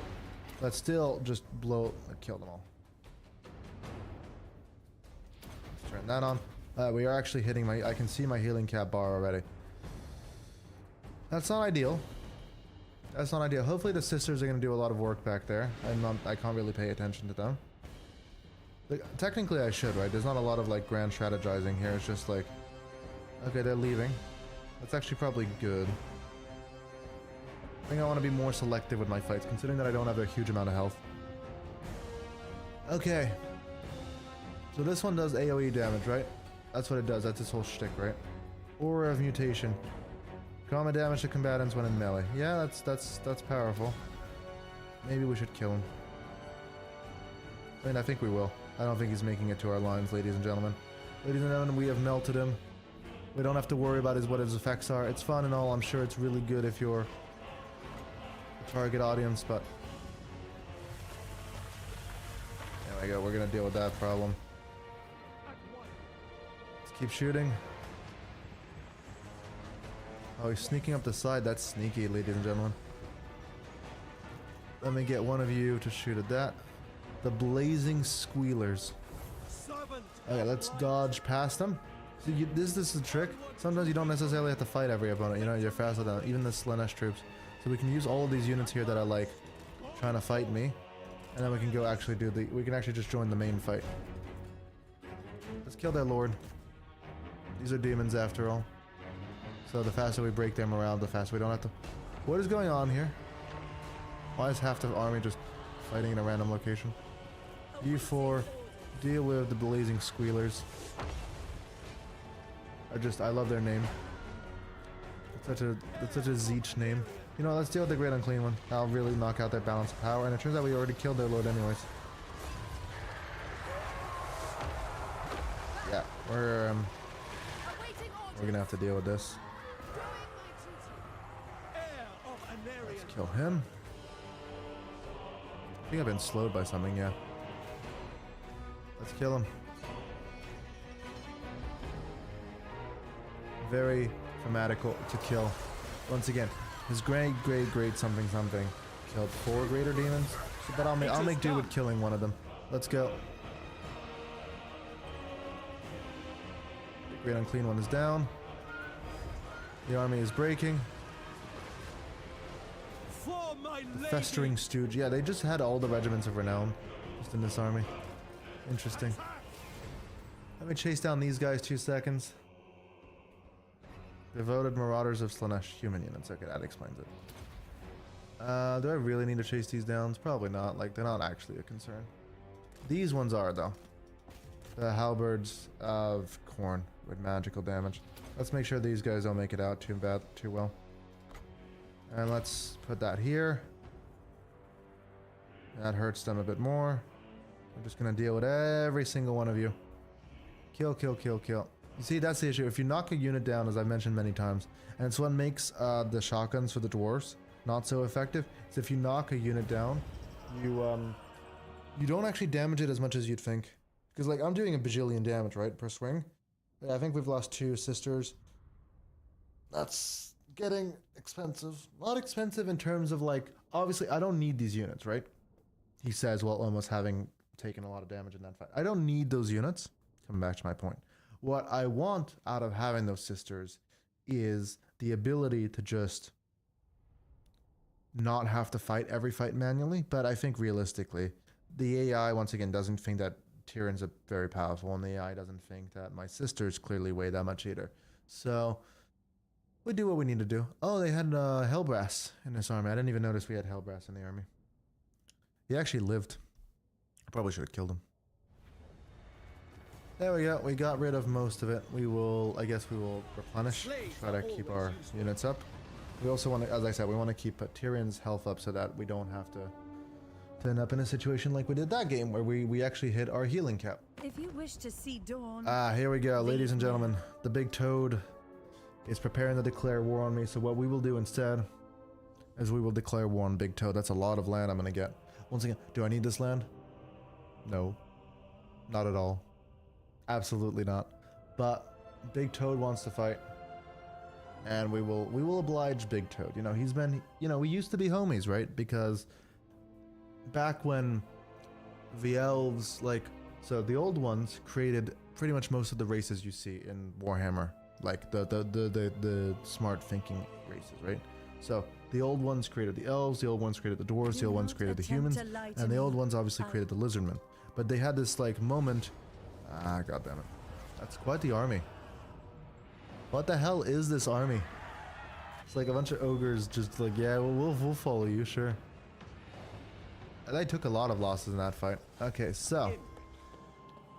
let's still just kill them all. Turn that on. We are actually hitting I can see my healing cap bar already. That's not ideal. That's not ideal. Hopefully the sisters are going to do a lot of work back there. I can't really pay attention to them. Like, technically I should, right? There's not a lot of like grand strategizing here. It's just like, okay, they're leaving. That's actually probably good. I think I want to be more selective with my fights, considering that I don't have a huge amount of health. Okay. So this one does AoE damage, right? That's what it does. That's its whole shtick, right? Aura of Mutation. Common damage to combatants when in melee. Yeah, that's powerful. Maybe we should kill him. I mean, I think we will. I don't think he's making it to our lines, ladies and gentlemen. Ladies and gentlemen, we have melted him. We don't have to worry about what his effects are. It's fun and all. I'm sure it's really good if you're a target audience, but... There we go. We're going to deal with that problem. Keep shooting. Oh, he's sneaking up the side. That's sneaky, ladies and gentlemen. Let me get one of you to shoot at that. The Blazing Squealers. Okay, let's dodge past them. So this is the trick. Sometimes you don't necessarily have to fight every opponent. You know, you're faster than even the Slanesh troops. So we can use all of these units here that are like trying to fight me, and then we can go actually do the. We can actually just join the main fight. Let's kill their lord. These are demons after all. So the faster we break their morale, the faster we don't have to... What is going on here? Why is half the army just fighting in a random location? U4, deal with the Blazing Squealers. I love their name. It's such a Zeech name. You know, let's deal with the Great Unclean One. That'll really knock out their balance of power, and it turns out we already killed their lord anyways. Yeah, we're gonna have to deal with this. Let's kill him. I think I've been slowed by something, yeah. Let's kill him. Very fanatical to kill. Once again, his great something killed 4 greater demons. So, but I'll make do with killing one of them. Let's go. The Great Unclean One is down. The army is breaking. For my lady. Festering stooge. Yeah, they just had all the regiments of renown just in this army. Interesting. Let me chase down these guys 2 seconds. Devoted marauders of Slanesh. Human units. Okay, that explains it. Do I really need to chase these down? Probably not. Like, they're not actually a concern. These ones are, though. The halberds of corn with magical damage. Let's make sure these guys don't make it out too well. And let's put that here. That hurts them a bit more. I'm just gonna deal with every single one of you. Kill, kill, kill, kill. You see, that's the issue. If you knock a unit down, as I've mentioned many times, and it's what makes the shotguns for the dwarves not so effective, is if you knock a unit down, you don't actually damage it as much as you'd think. Because, like, I'm doing a bajillion damage, right, per swing. I think we've lost 2 sisters. That's getting expensive. Not expensive in terms of, like, obviously, I don't need these units, right? He says, while almost having taken a lot of damage in that fight. I don't need those units. Coming back to my point. What I want out of having those sisters is the ability to just not have to fight every fight manually. But I think realistically, the AI, once again, doesn't think that Tyrion's a very powerful, and the AI doesn't think that my sisters clearly weigh that much either. So we do what we need to do. Oh, they had Hellbrass in this army. I didn't even notice we had Hellbrass in the army. He actually lived. I probably should have killed him. There we go. We got rid of most of it. We will, I guess we will replenish. Try to keep our units up. We also want to, as I said, we want to keep Tyrion's health up so that we don't have to end up in a situation like we did that game where we actually hit our healing cap. If you wish to see dawn. Here we go, ladies and gentlemen. The big toad is preparing to declare war on me. So what we will do instead is we will declare war on Big Toad. That's a lot of land I'm going to get. Once again, do I need this land? No. Not at all. Absolutely not. But Big Toad wants to fight. And we will oblige Big Toad. You know, he's been, you know, we used to be homies, right? Because back when the elves, like, so the old ones created pretty much most of the races you see in Warhammer, like the smart thinking races, right? So the old ones created the elves, the old ones created the dwarves, the old ones created the humans, and the old ones obviously created the lizardmen. But they had this like moment. God damn it, that's quite the army. What the hell is this army? It's like a bunch of ogres just like, yeah, well, we'll follow you, sure. And I took a lot of losses in that fight. Okay, so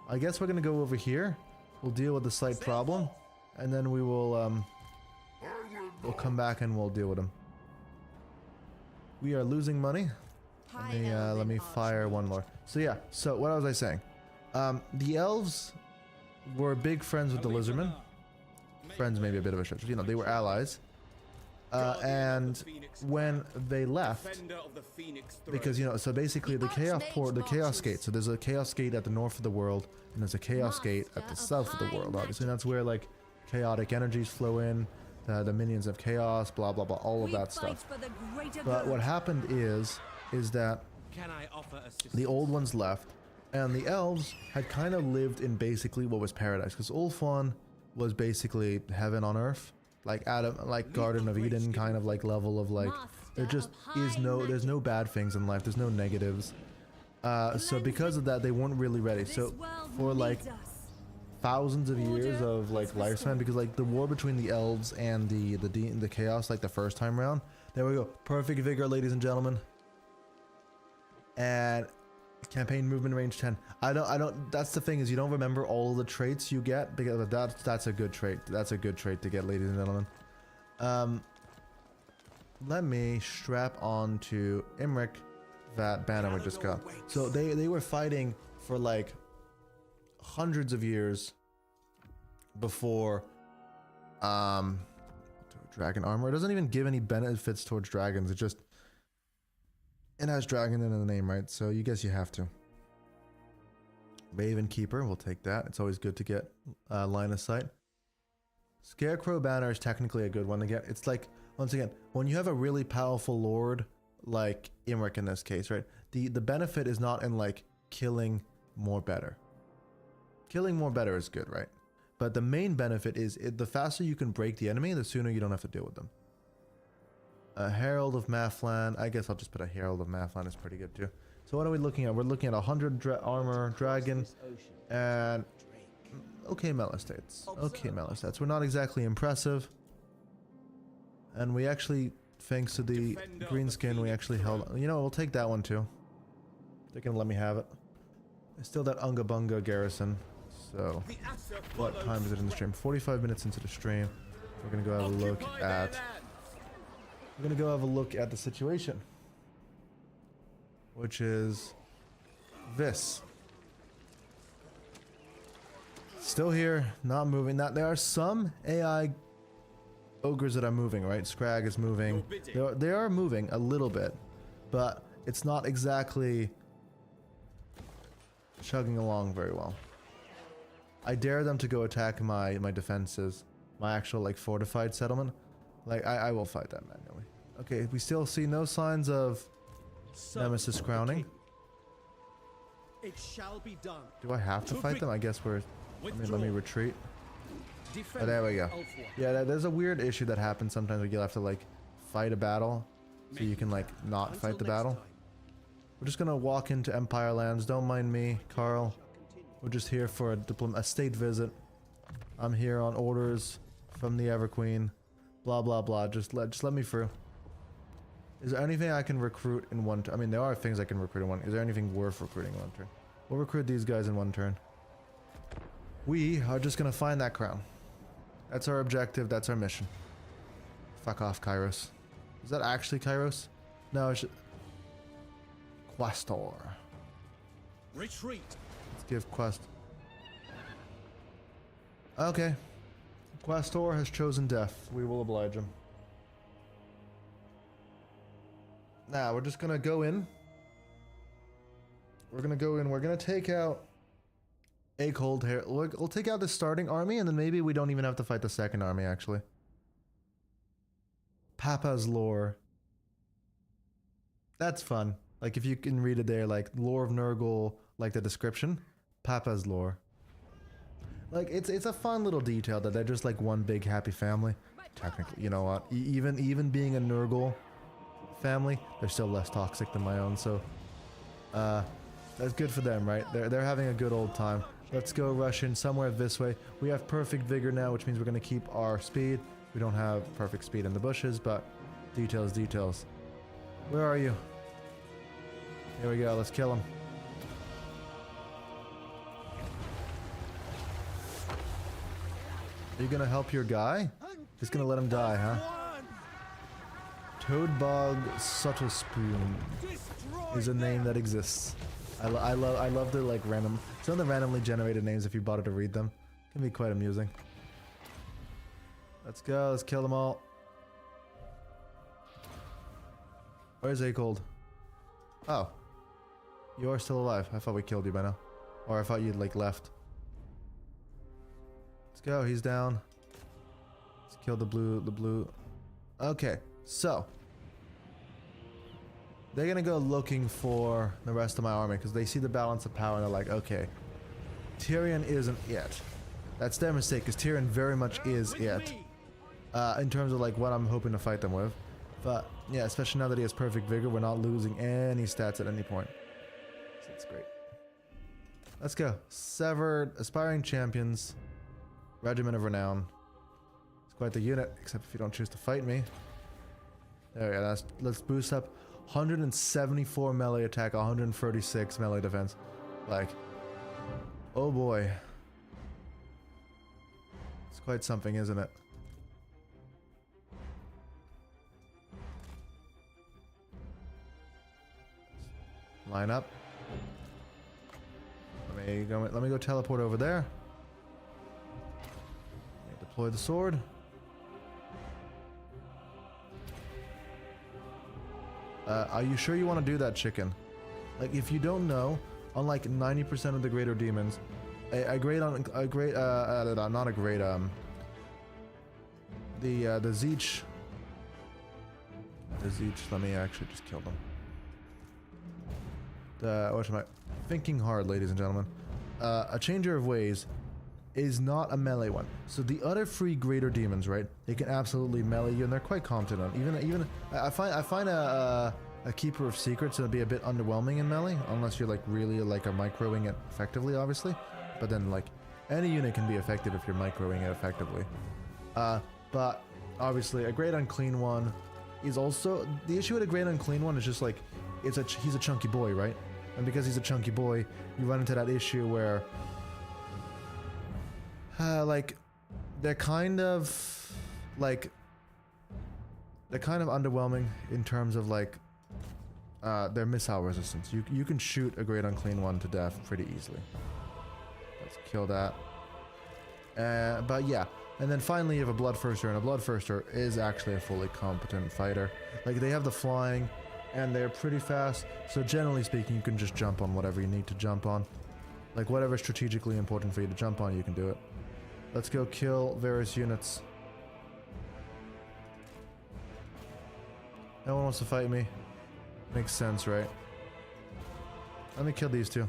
I guess we're gonna go over here. We'll deal with the slight problem, and then we will we'll come back and we'll deal with them. We are losing money. Let me fire one more. So yeah, so what was I saying? The elves were big friends with the lizardmen. Friends maybe a bit of a stretch, you know, they were allies. And when they left, because, you know, so basically the chaos gate, so there's a chaos gate at the north of the world, and there's a chaos gate at the south of the world, obviously, and that's where like chaotic energies flow in, the minions of chaos, blah blah blah, all of that stuff. But what happened is that the old ones left, and the elves had kind of lived in basically what was paradise, because Ulfon was basically heaven on earth, like Adam, like Garden of Eden kind of like level of like, there just is no, there's no bad things in life, there's no negatives. So because of that, they weren't really ready. So for like thousands of years of like lifespan, because like the war between the elves and the chaos, like the first time round, there we go, perfect vigor, ladies and gentlemen. And campaign movement range 10. I don't, that's the thing, is you don't remember all of the traits you get, because that's a good trait. That's a good trait to get, ladies and gentlemen. Let me strap on to Imric that banner we just got. So they were fighting for like hundreds of years before dragon armor. It doesn't even give any benefits towards dragons. It has dragon in the name, right? So you guess you have to. Raven Keeper, we'll take that. It's always good to get line of sight. Scarecrow banner is technically a good one to get. It's like, once again, when you have a really powerful lord like Imric in this case, right? The benefit is not in like killing more better. Killing more better is good, right? But the main benefit is the faster you can break the enemy, the sooner you don't have to deal with them. A Herald of Mathland. I guess I'll just put a Herald of Mathland. It's pretty good too. So what are we looking at? We're looking at 100 armor, dragon, and okay melee stats. Okay melee stats. We're not exactly impressive. And we actually, thanks to the green skin, we actually held... You know, we'll take that one too. They're gonna let me have it. There's still that Unga Bunga garrison. So, what time is it in the stream? 45 minutes into the stream. We're gonna go have a look at... We're gonna go have a look at the situation. Which is... this. Still here, not moving. Now, there are some AI ogres that are moving, right? Scrag is moving. They are moving a little bit. But it's not exactly... chugging along very well. I dare them to go attack my defenses, my actual like fortified settlement. Like I will fight that manually. Okay, we still see no signs of Nemesis crowning. It shall be done. Do I have to fight them? I guess we're. Let me retreat. Oh, there we go. Yeah, there's a weird issue that happens sometimes where you'll have to like fight a battle, so you can like not fight the battle. We're just gonna walk into Empire lands. Don't mind me, Carl. We're just here for a state visit. I'm here on orders from the Everqueen. Blah blah blah. Just let me through. Is there anything I can recruit in one turn? I mean, there are things I can recruit in one. Is there anything worth recruiting in one turn? We'll recruit these guys in one turn. We are just gonna find that crown. That's our objective. That's our mission. Fuck off, Kairos. Is that actually Kairos? No, it should... Questor. Retreat. Let's give Quest. Okay. Questor has chosen death. We will oblige him. Now, we're just gonna go in. We're gonna go in. We're gonna take out a cold hair. We'll take out the starting army, and then maybe we don't even have to fight the second army, actually. Papa's lore. That's fun. Like, if you can read it there, like, lore of Nurgle, like the description. Papa's lore. Like, it's a fun little detail that they're just like one big happy family. Technically, you know what? Even being a Nurgle family, they're still less toxic than my own, so... that's good for them, right? They're having a good old time. Let's go rush in somewhere this way. We have perfect vigor now, which means we're going to keep our speed. We don't have perfect speed in the bushes, but details, details. Where are you? Here we go, let's kill him. Are you gonna help your guy? Just gonna let him die, huh? Toadbog Subtle Spoon is a name that exists. I love the like random, some of the randomly generated names if you bother to read them. Can be quite amusing. Let's go, let's kill them all. Where's Acold? Oh. You are still alive. I thought we killed you by now. Or I thought you'd like left. Let's go, he's down. Let's kill the blue. Okay, so. They're gonna go looking for the rest of my army because they see the balance of power and they're like, okay. Tyrion isn't it. That's their mistake because Tyrion very much is it. In terms of like what I'm hoping to fight them with. But yeah, especially now that he has perfect vigor, we're not losing any stats at any point. So that's great. Let's go. Severed, Aspiring Champions, Regiment of Renown. It's quite the unit, except if you don't choose to fight me. There we go. Let's boost up 174 melee attack, 136 melee defense. Like, oh boy. It's quite something, isn't it? Line up. Let me go teleport over there. Deploy the sword. Are you sure you want to do that, chicken? Like, if you don't know, unlike 90% of the greater demons, the Zeech. The Zeech, let me actually just kill them. What am I thinking hard, ladies and gentlemen? A changer of ways is not a melee one. So the other 3 greater demons, right? They can absolutely melee you, and they're quite competent on. Even I find a keeper of secrets to be a bit underwhelming in melee, unless you're like really like a microing it effectively, obviously. But then like any unit can be effective if you're microing it effectively. But obviously a great unclean one is also the issue with a great unclean one is just like he's a chunky boy, right? And because he's a chunky boy, you run into that issue where like they're kind of underwhelming in terms of like their missile resistance. You can shoot a great unclean one to death pretty easily. Let's kill that. But yeah, and then finally you have a Bloodthirster, and a Bloodthirster is actually a fully competent fighter. Like they have the flying, and they're pretty fast, so generally speaking you can just jump on whatever you need to jump on. Like whatever's strategically important for you to jump on, you can do it. Let's go kill various units. No one wants to fight me. Makes sense, right? Let me kill these two.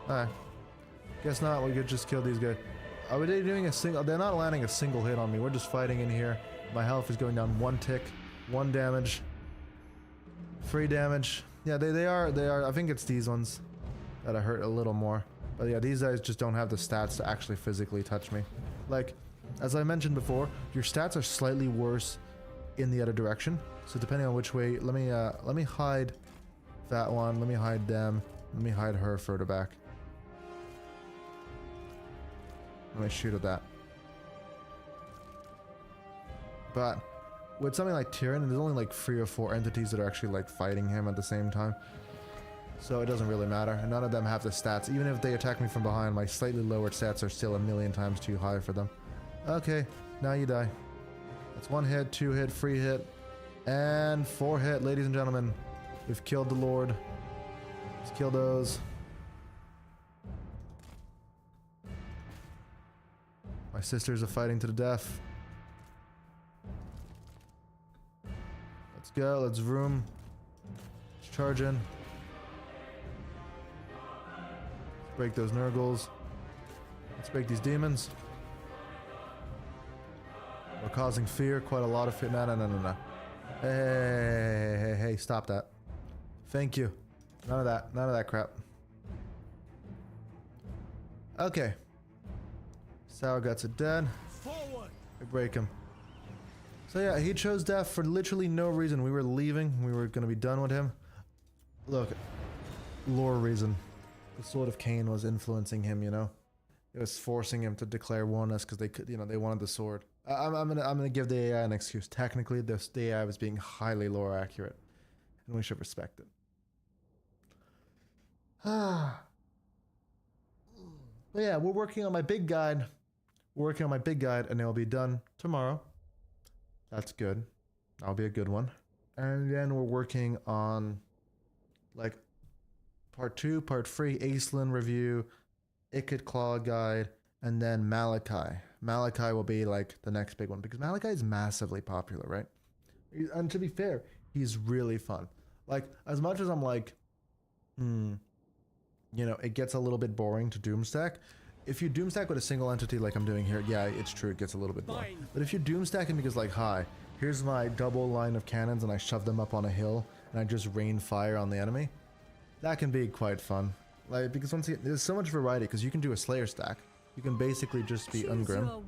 Alright. Guess not, we could just kill these guys. Are they doing a single? They're not landing a single hit on me. We're just fighting in here. My health is going down 1 tick. 1 damage. 3 damage. Yeah, they are. I think it's these ones that I hurt a little more. But yeah, these guys just don't have the stats to actually physically touch me. Like, as I mentioned before, your stats are slightly worse in the other direction. So depending on which way, let me hide that one. Let me hide them. Let me hide her further back. Let me shoot at that. But with something like Tyrion, there's only like 3 or 4 entities that are actually like fighting him at the same time. So it doesn't really matter. And none of them have the stats. Even if they attack me from behind, my slightly lowered stats are still 1,000,000 times too high for them. Okay, now you die. That's 1 hit, 2 hit, 3 hit, and 4 hit, ladies and gentlemen. We've killed the Lord. Let's kill those. My sisters are fighting to the death. Let's go, let's vroom. Let's charge in. Let's break those Nurgles. Let's break these demons. We're causing fear, quite a lot of fear. No. Hey, stop that. Thank you. None of that crap. Okay. Sour Guts are dead. Forward. I break him. So yeah, he chose death for literally no reason. We were leaving. We were going to be done with him. Look. Lore reason. The Sword of Cain was influencing him, you know. It was forcing him to declare oneness because they could, you know, they wanted the sword. I'm gonna give the AI an excuse. Technically, the AI was being highly lore accurate, and we should respect it. But yeah, we're working on my big guide. And it'll be done tomorrow. That's good. That'll be a good one. And then we're working on like part 2, part 3, Aislinn review, Ikit Claw guide, and then Malachi. Malachi will be like the next big one because Malachi is massively popular, right? And to be fair, he's really fun. Like, as much as I'm like, you know, it gets a little bit boring to doomstack. If you doomstack with a single entity like I'm doing here, yeah, it's true, it gets a little bit boring. But if you doomstack it because like, hi, here's my double line of cannons and I shove them up on a hill and I just rain fire on the enemy, that can be quite fun. Like, because once again, there's so much variety because you can do a Slayer stack. You can basically just be Ungrim.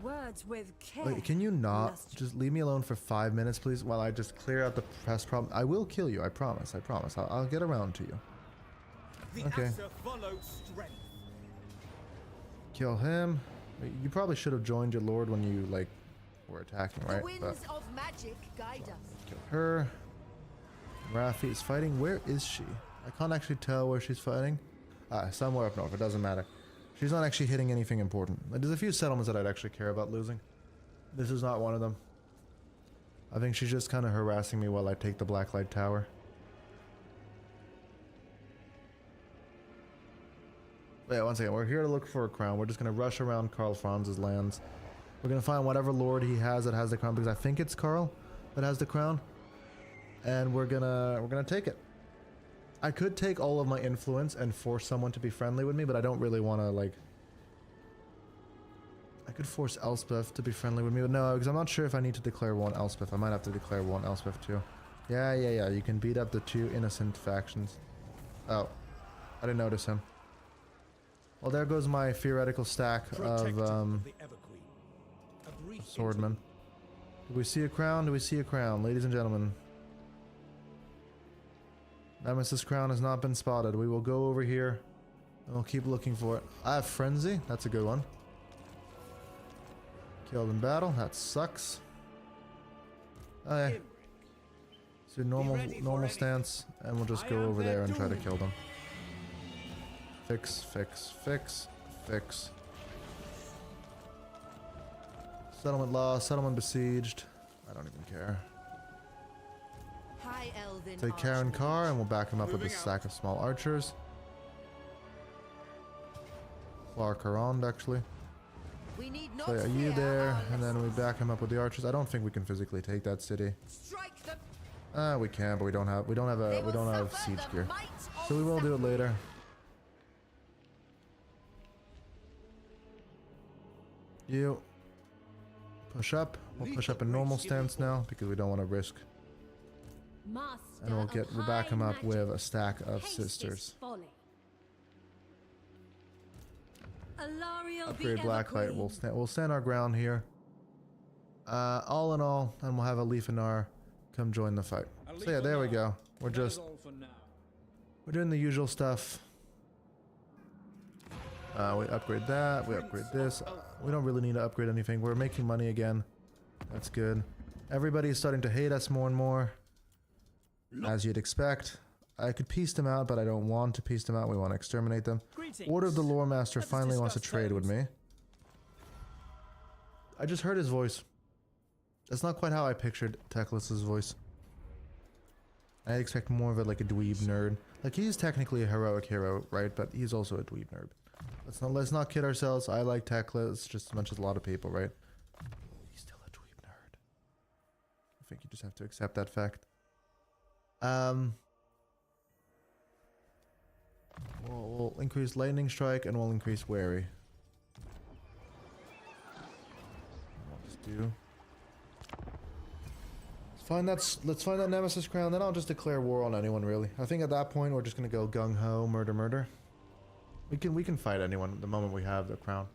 Like, can you not just leave me alone for 5 minutes, please, while I just clear out the press problem? I will kill you, I promise. I'll get around to you. Okay. Kill him. You probably should have joined your lord when you like were attacking, right? The winds of magic guide us. Kill her. Rafi is fighting. Where is she? I can't actually tell where she's fighting. Somewhere up north. It doesn't matter. She's not actually hitting anything important. There's a few settlements that I'd actually care about losing. This is not one of them. I think she's just kind of harassing me while I take the Blacklight Tower. But yeah, once again, we're here to look for a crown. We're just going to rush around Karl Franz's lands. We're going to find whatever lord he has that has the crown, because I think it's Karl that has the crown. And we're gonna take it. I could take all of my influence and force someone to be friendly with me, but I don't really want to, like, I could force Elspeth to be friendly with me, but no, because I'm not sure if I need to declare one Elspeth. I might have to declare one Elspeth too. Yeah, you can beat up the 2 innocent factions. Oh, I didn't notice him. Well, there goes my theoretical stack of The Everqueen. A brief swordmen. Do we see a crown? Do we see a crown? Ladies and gentlemen. Nemesis crown has not been spotted. We will go over here and we'll keep looking for it. I have Frenzy. That's a good one. Killed in battle. That sucks. Oh yeah. So normal stance, and we'll just go over there and try to kill them. Fix. Settlement lost, settlement besieged. I don't even care. High Elven Take Karen Carr, and we'll back him up with a stack of small archers. Clark Arond, actually. We need not So yeah, you fear there, our and then we lessons. back him up with the archers. I don't think we can physically take that city. Strike them. We can, but we don't have siege gear. So we will do it later. You push up. We'll push up in normal stance now because we don't want to risk. Master And we'll back him up with a stack of Haste is sisters. folly. Alariel the Upgrade Blacklight. Everqueen. We'll stand our ground here. All in all, and we'll have a Leafinar come join the fight. So yeah, there we go. We're doing the usual stuff. We upgrade that. We upgrade this. We don't really need to upgrade anything. We're making money again. That's good. Everybody's starting to hate us more and more, as you'd expect. I could piece them out, but I don't want to piece them out. We want to exterminate them. Order of the Lore Master finally wants to trade with me. I just heard his voice. That's not quite how I pictured Teclis's voice. I expect more of it like a dweeb nerd. Like, he's technically a heroic hero, right? But he's also a dweeb nerd. Let's not kid ourselves. I like Teclis just as much as a lot of people, right? He's still a dweeb nerd. I think you just have to accept that fact. We'll increase Lightning Strike and we'll increase Wary. I'll just do. Let's find that Nemesis crown, then I'll just declare war on anyone, really. I think at that point we're just gonna go gung-ho, murder. We can fight anyone the moment we have the crown.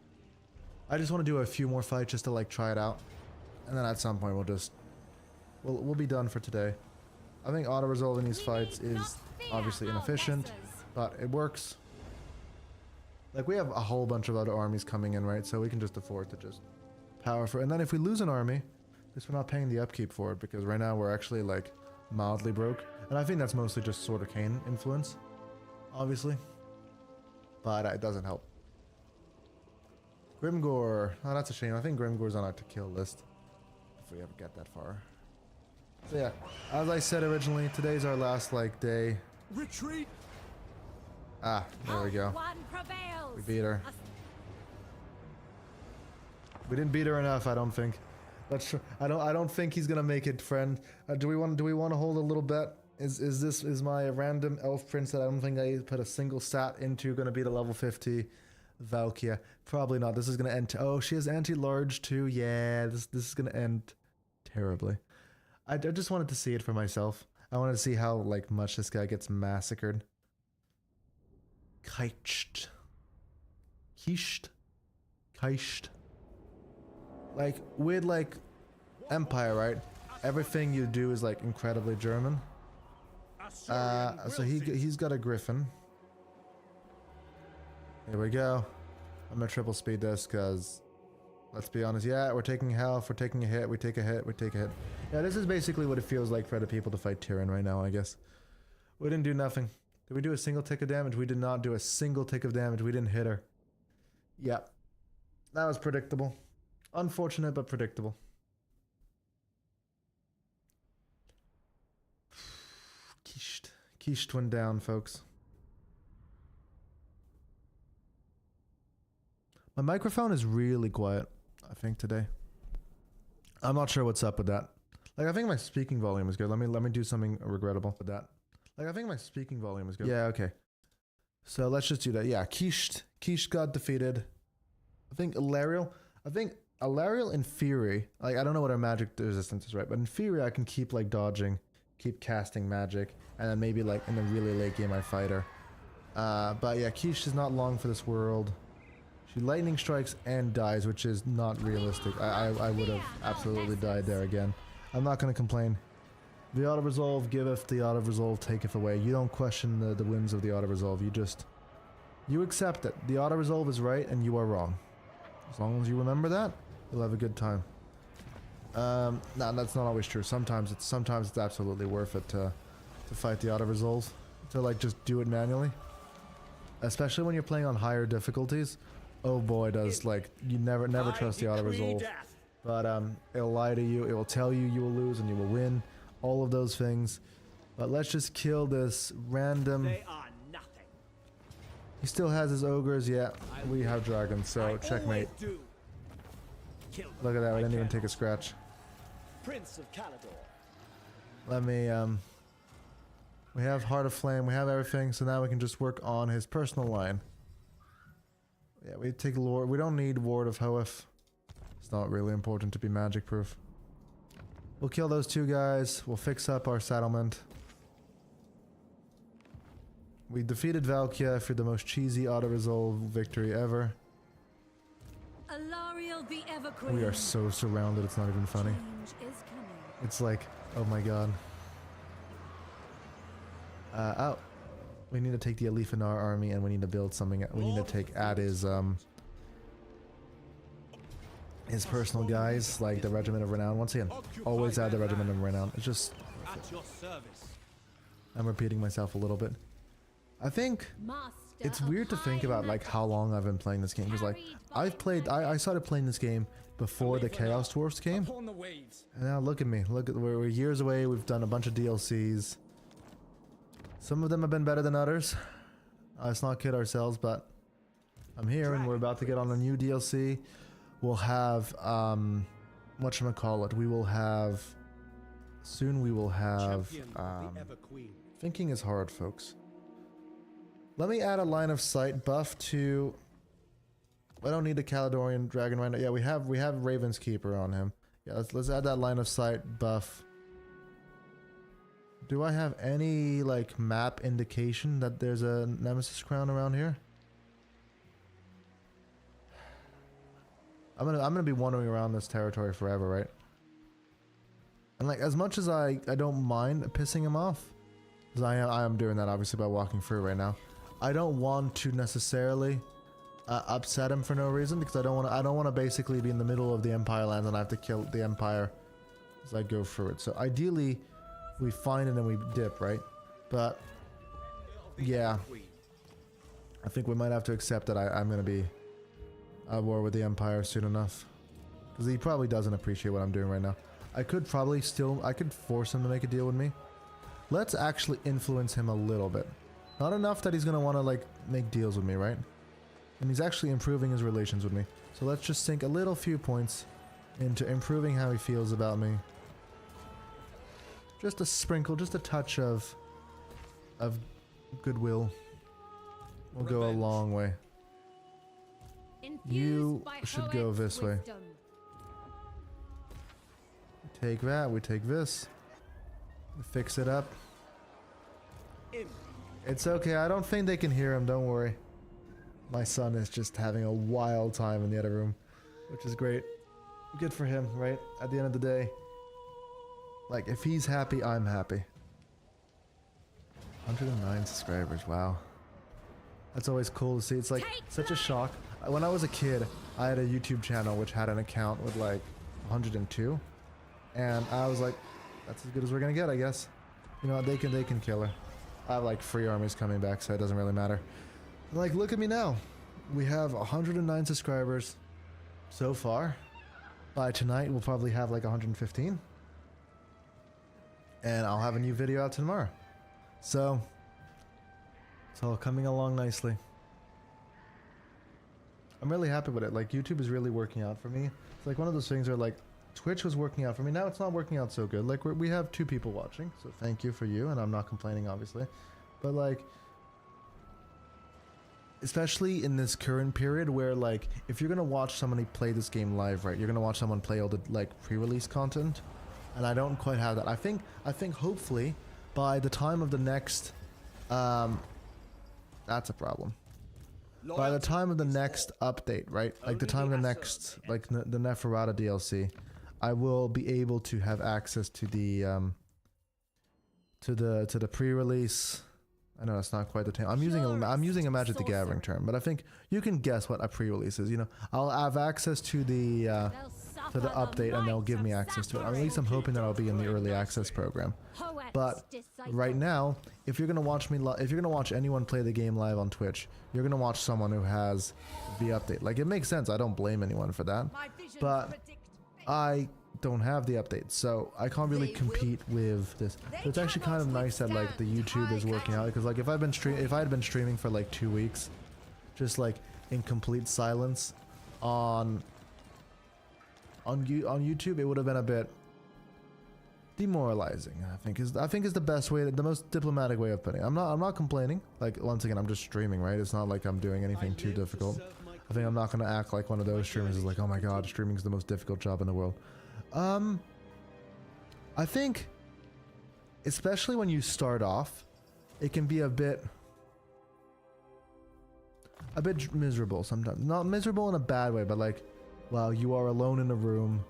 I just want to do a few more fights just to like try it out. And then at some point we'll be done for today. I think auto-resolving these fights is obviously inefficient, but it works. Like, we have a whole bunch of other armies coming in, right? So we can just afford to just power for. And then if we lose an army, at least we're not paying the upkeep for it, because right now we're actually like mildly broke. And I think that's mostly just Sword Arcane influence, obviously. But it doesn't help. Grimgor. Oh, that's a shame. I think Grimgor's on our to kill list, if we ever get that far. So yeah, as I said originally, today's our last like day. Retreat. Ah, there we go. One prevails. We beat her. We didn't beat her enough, I don't think. But I don't think he's gonna make it, friend. Do we want to hold a little bet? Is my random elf prince that I don't think I put a single stat into gonna be the level 50 Valkia? Probably not. This is gonna end. Oh, she has anti-large too. Yeah, this is gonna end terribly. I just wanted to see it for myself. I wanted to see how like much this guy gets massacred. Keisht. Like, with like Empire, right? Everything you do is like incredibly German. So he's got a Griffin. Here we go. I'm gonna triple speed this because, let's be honest, yeah, we're taking health, we're taking a hit, we take a hit, we take a hit. Yeah, this is basically what it feels like for the people to fight Tyrion right now, I guess. We didn't do nothing. Did we do a single tick of damage? We did not do a single tick of damage. We didn't hit her. Yeah. That was predictable. Unfortunate, but predictable. Quiche went down, folks. My microphone is really quiet, I think, today. I'm not sure what's up with that. Like, I think my speaking volume is good. Let me do something regrettable with that. Like, I think my speaking volume is good. Yeah, okay. So let's just do that. Yeah, Quiche got defeated. I think Alariel I think Alariel in Fury, like I don't know what our magic resistance is, right? But in Fury I can keep like dodging, keep casting magic, and then maybe like in the really late game I fight her. But yeah, Quiche is not long for this world. She lightning strikes and dies, which is not realistic. I would have absolutely died there again. I'm not going to complain. The auto-resolve giveth, the auto-resolve taketh away. You don't question the whims of the auto-resolve. You accept it. The auto-resolve is right and you are wrong. As long as you remember that, you'll have a good time. No, that's not always true. Sometimes it's absolutely worth it to fight the auto-resolve. To like just do it manually. Especially when you're playing on higher difficulties. Oh boy, does like you never trust the auto-resolve. But it'll lie to you, it will tell you you will lose and you will win. All of those things. But let's just kill this random... They are nothing. He still has his ogres, yeah. We have dragons, so checkmate. Look at that, we didn't even take a scratch. Prince of Calador. Let me, we have Heart of Flame, we have everything, so now we can just work on his personal line. Yeah, we take Lord, we don't need Ward of Hoeth. It's not really important to be magic proof. We'll kill those two guys, we'll fix up our settlement. We defeated Valkia for the most cheesy auto-resolve victory ever. Alariel the Everqueen. We are so surrounded, it's not even funny. Change is coming. It's like, oh my god. Oh. We need to take the Alifanar army and we need to build something. We need to take at his personal guys, like the Regiment of Renown. Once again, always add the Regiment of Renown. It's just... At your service. I'm repeating myself a little bit. I think Master it's of weird to think high about like how long I've been playing this game. Because like, I started playing this game before the Chaos Dwarfs came. Upon the waves. And now look at me. Look at, we're years away. We've done a bunch of DLCs. Some of them have been better than others. Let's not kid ourselves, but I'm here and we're about to get on a new DLC. We'll have, whatchamacallit, we will have, soon we will have, thinking is hard, folks. Let me add a line of sight buff to, I don't need a Caledonian Dragon right now. Yeah, we have Raven's Keeper on him. Yeah, let's add that line of sight buff. Do I have any like map indication that there's a Nemesis crown around here? I'm gonna be wandering around this territory forever, right? And like as much as I don't mind pissing him off, because I am doing that obviously by walking through right now. I don't want to necessarily upset him for no reason, because I don't want to basically be in the middle of the Empire lands and I have to kill the Empire as I go through it. So ideally we find it and we dip, right? But yeah, I think we might have to accept that I'm gonna be at war with the Empire soon enough, because he probably doesn't appreciate what I'm doing right now. I could force him to make a deal with me. Let's actually influence him a little bit, not enough that he's gonna want to like make deals with me, right? And he's actually improving his relations with me, so let's just sink a little few points into improving how he feels about me. Just a sprinkle, just a touch of goodwill will go a long way. You should go this way. Take that, we take this. We fix it up. It's okay, I don't think they can hear him, don't worry. My son is just having a wild time in the other room, which is great. Good for him, right? At the end of the day. Like, if he's happy, I'm happy. 109 subscribers, wow. That's always cool to see. It's like such a shock. When I was a kid, I had a YouTube channel which had an account with like 102. And I was like, that's as good as we're gonna get, I guess. You know, they can kill her. I have like 3 armies coming back, so it doesn't really matter. Like, look at me now. We have 109 subscribers so far. By tonight, we'll probably have like 115. And I'll have a new video out tomorrow. So, it's all coming along nicely. I'm really happy with it. Like, YouTube is really working out for me. It's like one of those things where like, Twitch was working out for me. Now it's not working out so good. Like, we have 2 people watching. So thank you for you. And I'm not complaining, obviously. But like, especially in this current period where like if you're gonna watch somebody play this game live, right, you're gonna watch someone play all the like pre-release content, and I don't quite have that. I think hopefully by the time of the next that's a problem. By the time of the next update, right, like the time of the next like the Neferata DLC, I will be able to have access to the pre-release. I know it's not quite the term. I'm using a Magic the Gathering term, but I think you can guess what a pre-release is. You know, I'll have access to the update, and they'll give me access to it. At least I'm hoping that I'll be in the early access program. But right now, if you're gonna watch if you're gonna watch anyone play the game live on Twitch, you're gonna watch someone who has the update. Like, it makes sense. I don't blame anyone for that, but I don't have the update, so I can't really compete with this. So it's actually kind of nice that like the YouTube is working out, because like if I had been streaming for like 2 weeks, just like in complete silence on YouTube, it would have been a bit demoralizing. I think is the best way, the most diplomatic way of putting it. I'm not complaining. Like, once again, I'm just streaming, right? It's not like I'm doing anything too difficult. I think I'm not gonna act like one of those streamers who's like, oh my god, streaming is the most difficult job in the world. I think, especially when you start off, it can be a bit miserable sometimes. Not miserable in a bad way, but like, wow, you are alone in a room,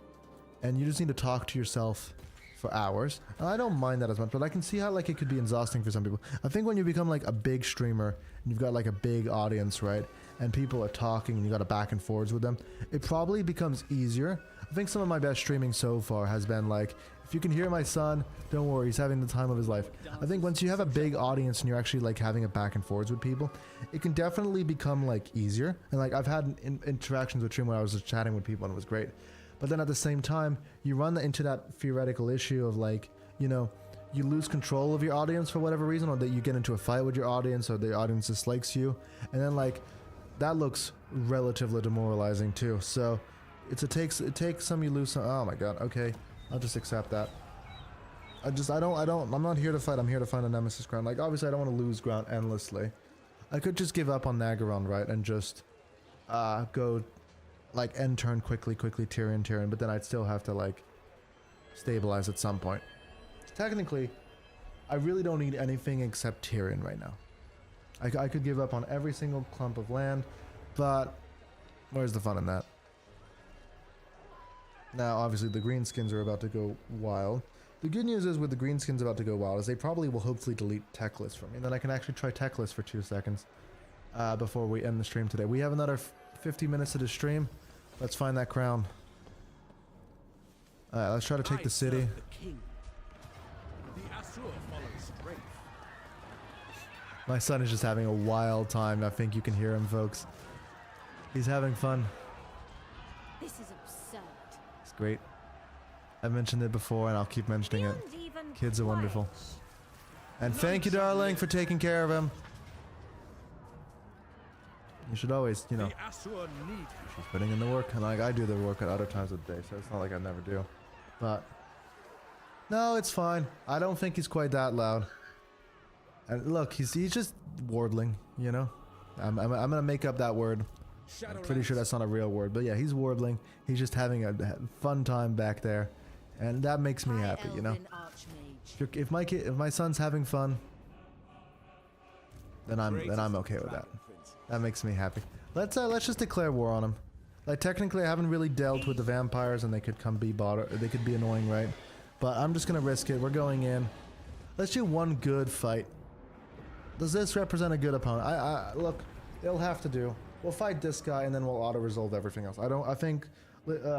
and you just need to talk to yourself for hours. And I don't mind that as much, but I can see how like it could be exhausting for some people. I think when you become like a big streamer, and you've got like a big audience, right, and people are talking, and you got a back and forwards with them, it probably becomes easier. I think some of my best streaming so far has been like, if you can hear my son, don't worry, he's having the time of his life. I think once you have a big audience and you're actually like having a back and forwards with people, it can definitely become like easier. And like I've had interactions with stream where I was just chatting with people and it was great. But then at the same time, you run into that theoretical issue of like, you know, you lose control of your audience for whatever reason, or that you get into a fight with your audience, or the audience dislikes you, and then like that looks relatively demoralizing too. So it takes some, you lose some. Oh my god, okay, I'll just accept that. I'm not here to fight, I'm here to find a nemesis ground. Like, obviously I don't want to lose ground endlessly. I could just give up on Nagaron, right, and just go like end turn quickly Tyrion, but then I'd still have to like stabilize at some point. Technically, I really don't need anything except Tyrion right now. I could give up on every single clump of land, but where's the fun in that? Now, obviously, the greenskins are about to go wild. The good news is with the greenskins about to go wild is they probably will hopefully delete Techless for me. And then I can actually try Techless for 2 seconds before we end the stream today. We have another 50 minutes to the stream. Let's find that crown. Alright, let's try to take the city. My son is just having a wild time. I think you can hear him, folks. He's having fun. This is absurd. It's great. I've mentioned it before and I'll keep mentioning it. Kids are wonderful. And thank you, darling, for taking care of him. You should always, you know, she's putting in the work, and like I do the work at other times of the day, so it's not like I never do. But no, it's fine. I don't think he's quite that loud. And look, he's just warbling, you know. I'm gonna make up that word. I'm pretty sure that's not a real word, but yeah, he's warbling. He's just having a fun time back there, and that makes me happy, you know. If my son's having fun, then I'm okay with that. That makes me happy. Let's just declare war on him. Like, technically, I haven't really dealt with the vampires, and they could come be they could be annoying, right? But I'm just gonna risk it. We're going in. Let's do one good fight. Does this represent a good opponent? Look, it'll have to do. We'll fight this guy, and then we'll auto-resolve everything else. I think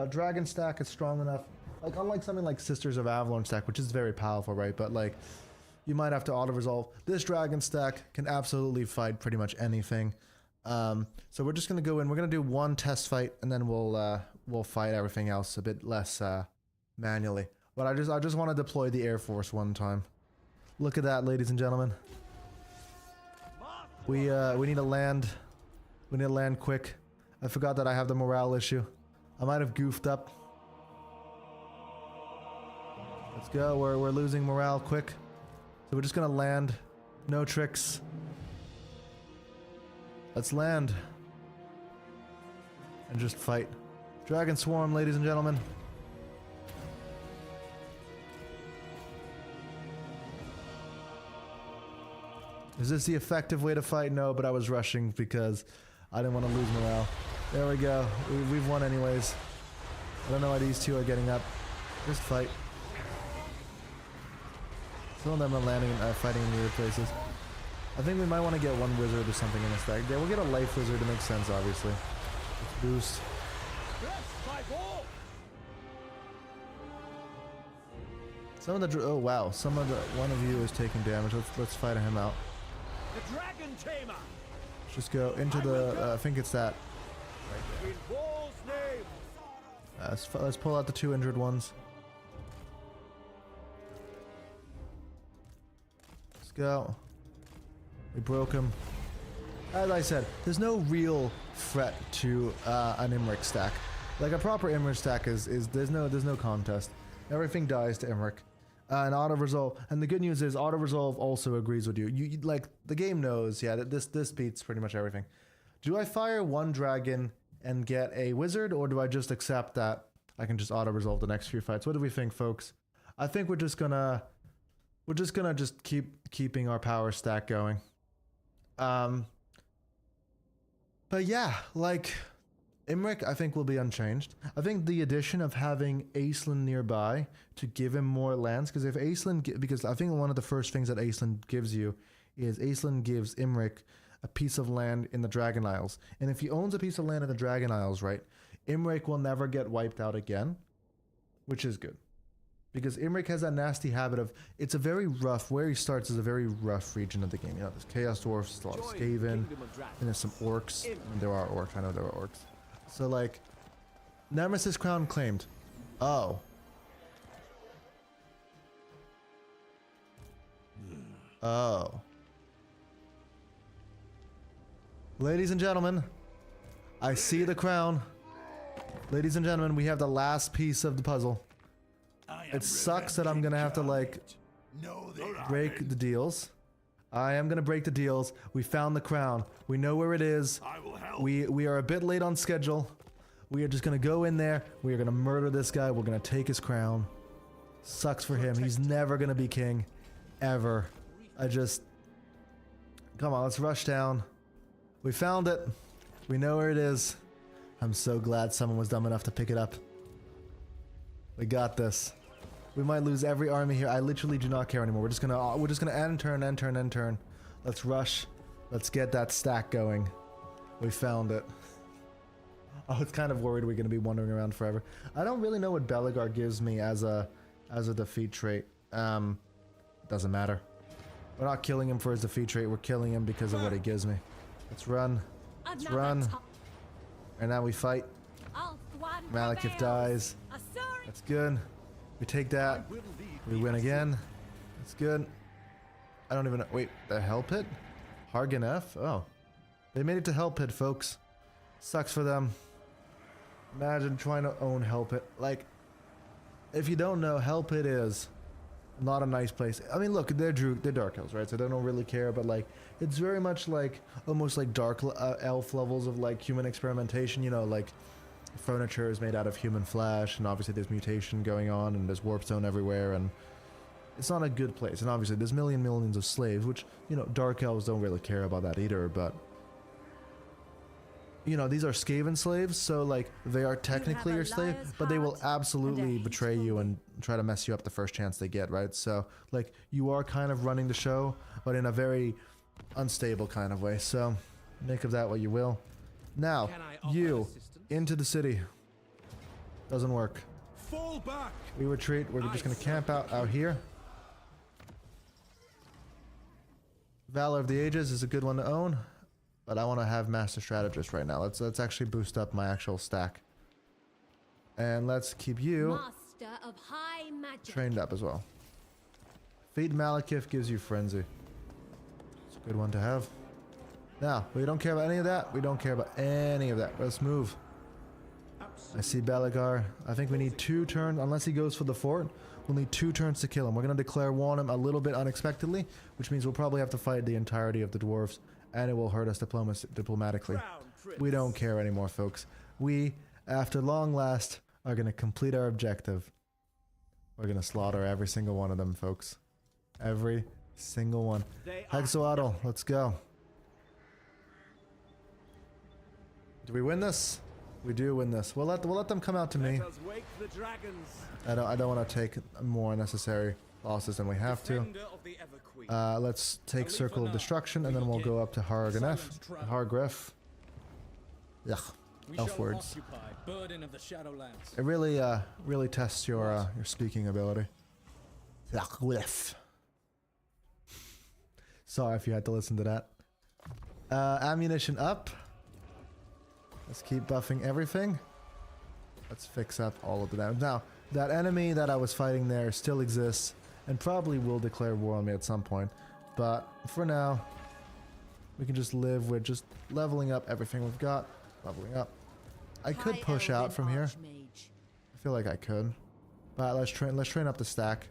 Dragon Stack is strong enough. Like, unlike something like Sisters of Avalon Stack, which is very powerful, right? But like, you might have to auto-resolve. This Dragon Stack can absolutely fight pretty much anything. So we're just gonna go in. We're gonna do one test fight, and then we'll fight everything else a bit less manually. But I just want to deploy the Air Force one time. Look at that, ladies and gentlemen. We need to land. We need to land quick. I forgot that I have the morale issue. I might have goofed up. Let's go. We're losing morale quick. So we're just gonna land. No tricks. Let's land. And just fight. Dragon Swarm, ladies and gentlemen. Is this the effective way to fight? No, but I was rushing because I didn't want to lose morale. There we go. We've won anyways. I don't know why these two are getting up. Just fight. Some of them are landing, fighting in weird places. I think we might want to get one wizard or something in a stack. Yeah, we'll get a life wizard to make sense, obviously. Let's boost. Some of the oh wow, one of you is taking damage. Let's fight him out. The Dragon Tamer. Let's just go into the. I think it's that. In war's name. Let's pull out the 2 injured ones. Let's go. We broke him. As I said, there's no real threat to an Imric stack. Like a proper Imric stack is there's no contest. Everything dies to Imric. And auto resolve, and the good news is auto resolve also agrees with you. You like the game knows, yeah, that this beats pretty much everything. Do I fire one dragon and get a wizard, or do I just accept that I can just auto resolve the next few fights? What do we think, folks? I think we're just gonna keeping our power stack going. But yeah, like Imric, I think will be unchanged. I think the addition of having Aisling nearby to give him more lands, because if Aisling, because I think one of the first things that Aisling gives you is Aisling gives Imric a piece of land in the Dragon Isles, and if he owns a piece of land in the Dragon Isles, right, Imric will never get wiped out again, which is good, because Imric has that nasty habit of it's a very rough. Where he starts is a very rough region of the game. You know, there's Chaos Dwarfs, a lot of Skaven, and there's some orcs. I mean, there are orcs. I know there are orcs. So like, Nemesis Crown claimed. Oh. Oh. Ladies and gentlemen, I see the crown. Ladies and gentlemen, we have the last piece of the puzzle. It sucks that I'm gonna have to like break the deals. I am gonna break the deals. We found the crown. We know where it is. We are a bit late on schedule. We are just gonna go in there. We are gonna murder this guy. We're gonna take his crown. Sucks for him. He's never gonna be king. Ever. Come on, let's rush down. We found it. We know where it is. I'm so glad someone was dumb enough to pick it up. We got this. We might lose every army here. I literally do not care anymore. We're just gonna end turn. Let's rush. Let's get that stack going. We found it. I was kind of worried we're gonna be wandering around forever. I don't really know what Belegar gives me as a defeat trait. Doesn't matter. We're not killing him for his defeat trait. We're killing him because of what he gives me. Let's run. Let's run. And now we fight. Malekith dies. That's good. We take that. We win again. That's good. I don't even know. Wait, the Hell Pit? Hargan F? Oh. They made it to Hell Pit, folks. Sucks for them. Imagine trying to own Hell Pit. Like, if you don't know, Hell Pit is not a nice place. I mean, look, they're Dark Elves, right? So they don't really care, but like, it's very much like, almost like Dark Elf levels of like human experimentation, you know, like furniture is made out of human flesh, and obviously there's mutation going on, and there's warp zone everywhere, and it's not a good place. And obviously there's millions of slaves, which, you know, Dark Elves don't really care about that either, but you know, these are Skaven slaves, so like, they are technically your slave, but they will absolutely betray you and try to mess you up the first chance they get, right? So like, you are kind of running the show, but in a very unstable kind of way, so make of that what you will. Now, you into the city. Doesn't work. Fall back. We retreat. We're just gonna camp out here. Valor of the Ages is a good one to own, but I want to have Master Strategist right now. Let's actually boost up my actual stack, and let's keep you Master of High Magic trained up as well. Feed Malekith gives you Frenzy. It's a good one to have. Now, we don't care about any of that. We don't care about any of that. Let's move. I see Belegar. I think we need 2 turns, unless he goes for the fort. We'll need 2 turns to kill him. We're going to declare war on him a little bit unexpectedly, which means we'll probably have to fight the entirety of the dwarves and it will hurt us diplomatically. We don't care anymore, folks. We, after long last, are going to complete our objective. We're going to slaughter every single one of them, folks. Every single one. Hexoatl, let's go. Do we win this? We do win this. We'll let them come out to me. I don't want to take more unnecessary losses than we have to. Let's take Circle of Destruction, and then we'll go up to Hargref. Yeah, elf words. It really tests your speaking ability. Sorry if you had to listen to that. Ammunition up. Let's keep buffing everything. Let's fix up all of the damage. Now, that enemy that I was fighting there still exists and probably will declare war on me at some point. But for now, we can just live with just leveling up everything we've got. Leveling up. I could push out from here. I feel like I could. But let's train up the stack.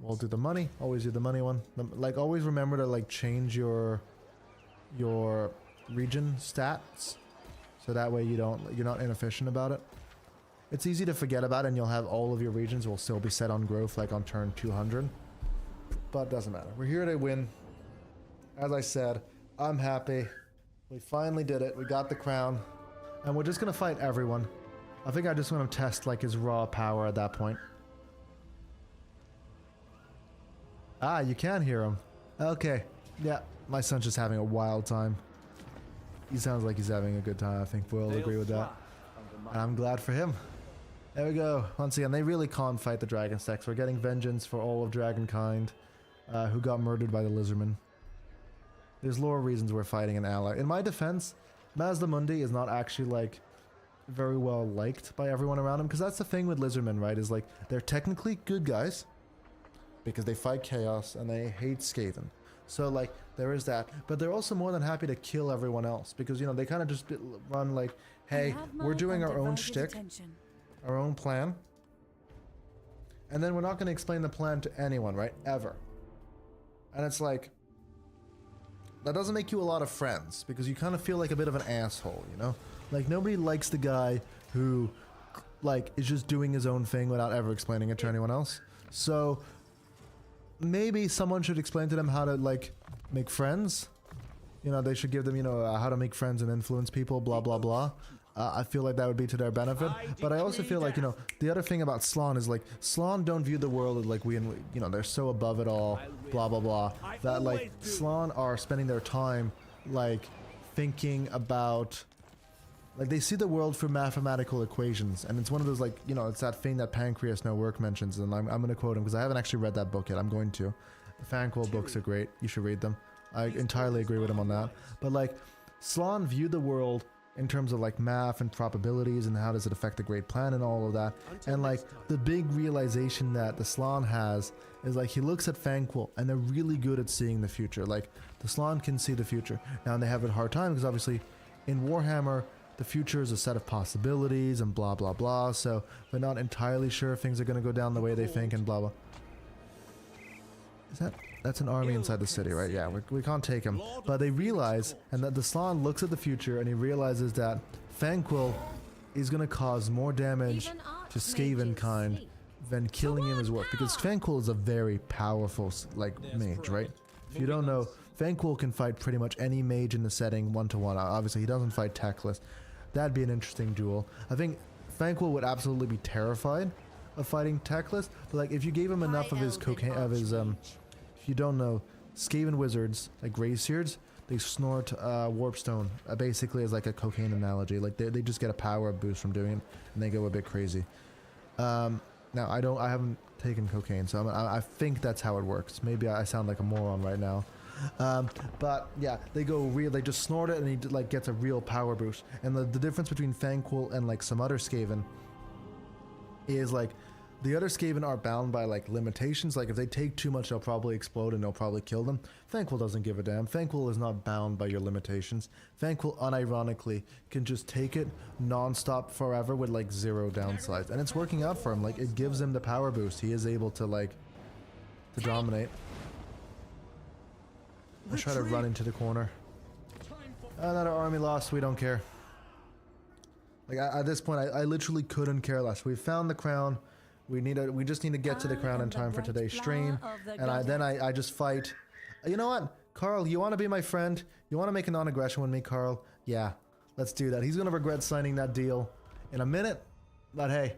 We'll do the money. Always do the money one. Like, always remember to like change your region stats. So that way you're not inefficient about it. It's easy to forget about it, and you'll have all of your regions will still be set on growth like on turn 200. But it doesn't matter. We're here to win. As I said, I'm happy. We finally did it. We got the crown. And we're just going to fight everyone. I think I just want to test like his raw power at that point. Ah, you can hear him. Okay. Yeah, my son's just having a wild time. He sounds like he's having a good time. I think we'll agree with that. And I'm glad for him. There we go. Once again, they really can't fight the dragon stacks. We're getting vengeance for all of dragonkind who got murdered by the lizardmen. There's lore reasons we're fighting an ally. In my defense, Mazdamundi is not actually like very well liked by everyone around him, because that's the thing with lizardmen, right? Is like they're technically good guys because they fight chaos and they hate Skaven. So like there is that, but they're also more than happy to kill everyone else because, you know, they kind of just run like, hey, we're doing our own shtick, our own plan, and then we're not going to explain the plan to anyone, right? Ever. And it's like, that doesn't make you a lot of friends because you kind of feel like a bit of an asshole, you know? Like nobody likes the guy who like is just doing his own thing without ever explaining it to anyone else. So maybe someone should explain to them how to like make friends. You know, they should give them, you know, how to make friends and influence people, blah, blah, blah. I feel like that would be to their benefit. But I also feel like, you know, the other thing about Slann is like, Slann don't view the world as like you know, they're so above it all, blah, blah, blah. That like, Slann are spending their time like thinking about, like they see the world through mathematical equations. And it's one of those like, you know, it's that thing that Pancreas No Work mentions. And I'm going to quote him because I haven't actually read that book yet. I'm going to. The Fanquil books are great. You should read them. I entirely agree with him on that. But like, Slann view the world in terms of like math and probabilities and how does it affect the Great Plan and all of that. And like the big realization that the Slann has is like he looks at Fanquil and they're really good at seeing the future. Like the Slann can see the future. Now they have a hard time because obviously in Warhammer the future is a set of possibilities and blah blah blah, so they're not entirely sure if things are going to go down the way they think and blah blah. That's an army inside the city, right? Yeah, we can't take him. But they realize, and that the Slann looks at the future and he realizes that Fanquil is going to cause more damage to Skaven kind than killing him is worth. Because Fanquil is a very powerful, like, mage, right? If you don't know, Fanquil can fight pretty much any mage in the setting 1-to-1. Obviously, he doesn't fight Teclis. That'd be an interesting duel. I think Fanquil would absolutely be terrified of fighting Teclis, but like if you gave him enough of his cocaine, if you don't know, Skaven wizards, like Greyseards, they snort Warpstone, basically as like a cocaine analogy. Like they just get a power boost from doing it, and they go a bit crazy. Now I haven't taken cocaine, so I think that's how it works. Maybe I sound like a moron right now. But yeah, they just snort it and he like gets a real power boost. And the difference between Fanquil and like some other Skaven is like the other Skaven are bound by like limitations. Like if they take too much, they'll probably explode and they'll probably kill them. Fanquil doesn't give a damn. Fanquil is not bound by your limitations. Fanquil unironically can just take it non-stop forever with like zero downsides. And it's working out for him. Like it gives him the power boost. He is able to like to dominate. Let's try to run into the corner. Another army lost. We don't care. Like at this point, I literally couldn't care less. We found the crown. We just need to get to the crown in time for today's stream, and I just fight. You know what, Carl? You want to be my friend? You want to make a non-aggression with me, Carl? Yeah, let's do that. He's gonna regret signing that deal in a minute, but hey,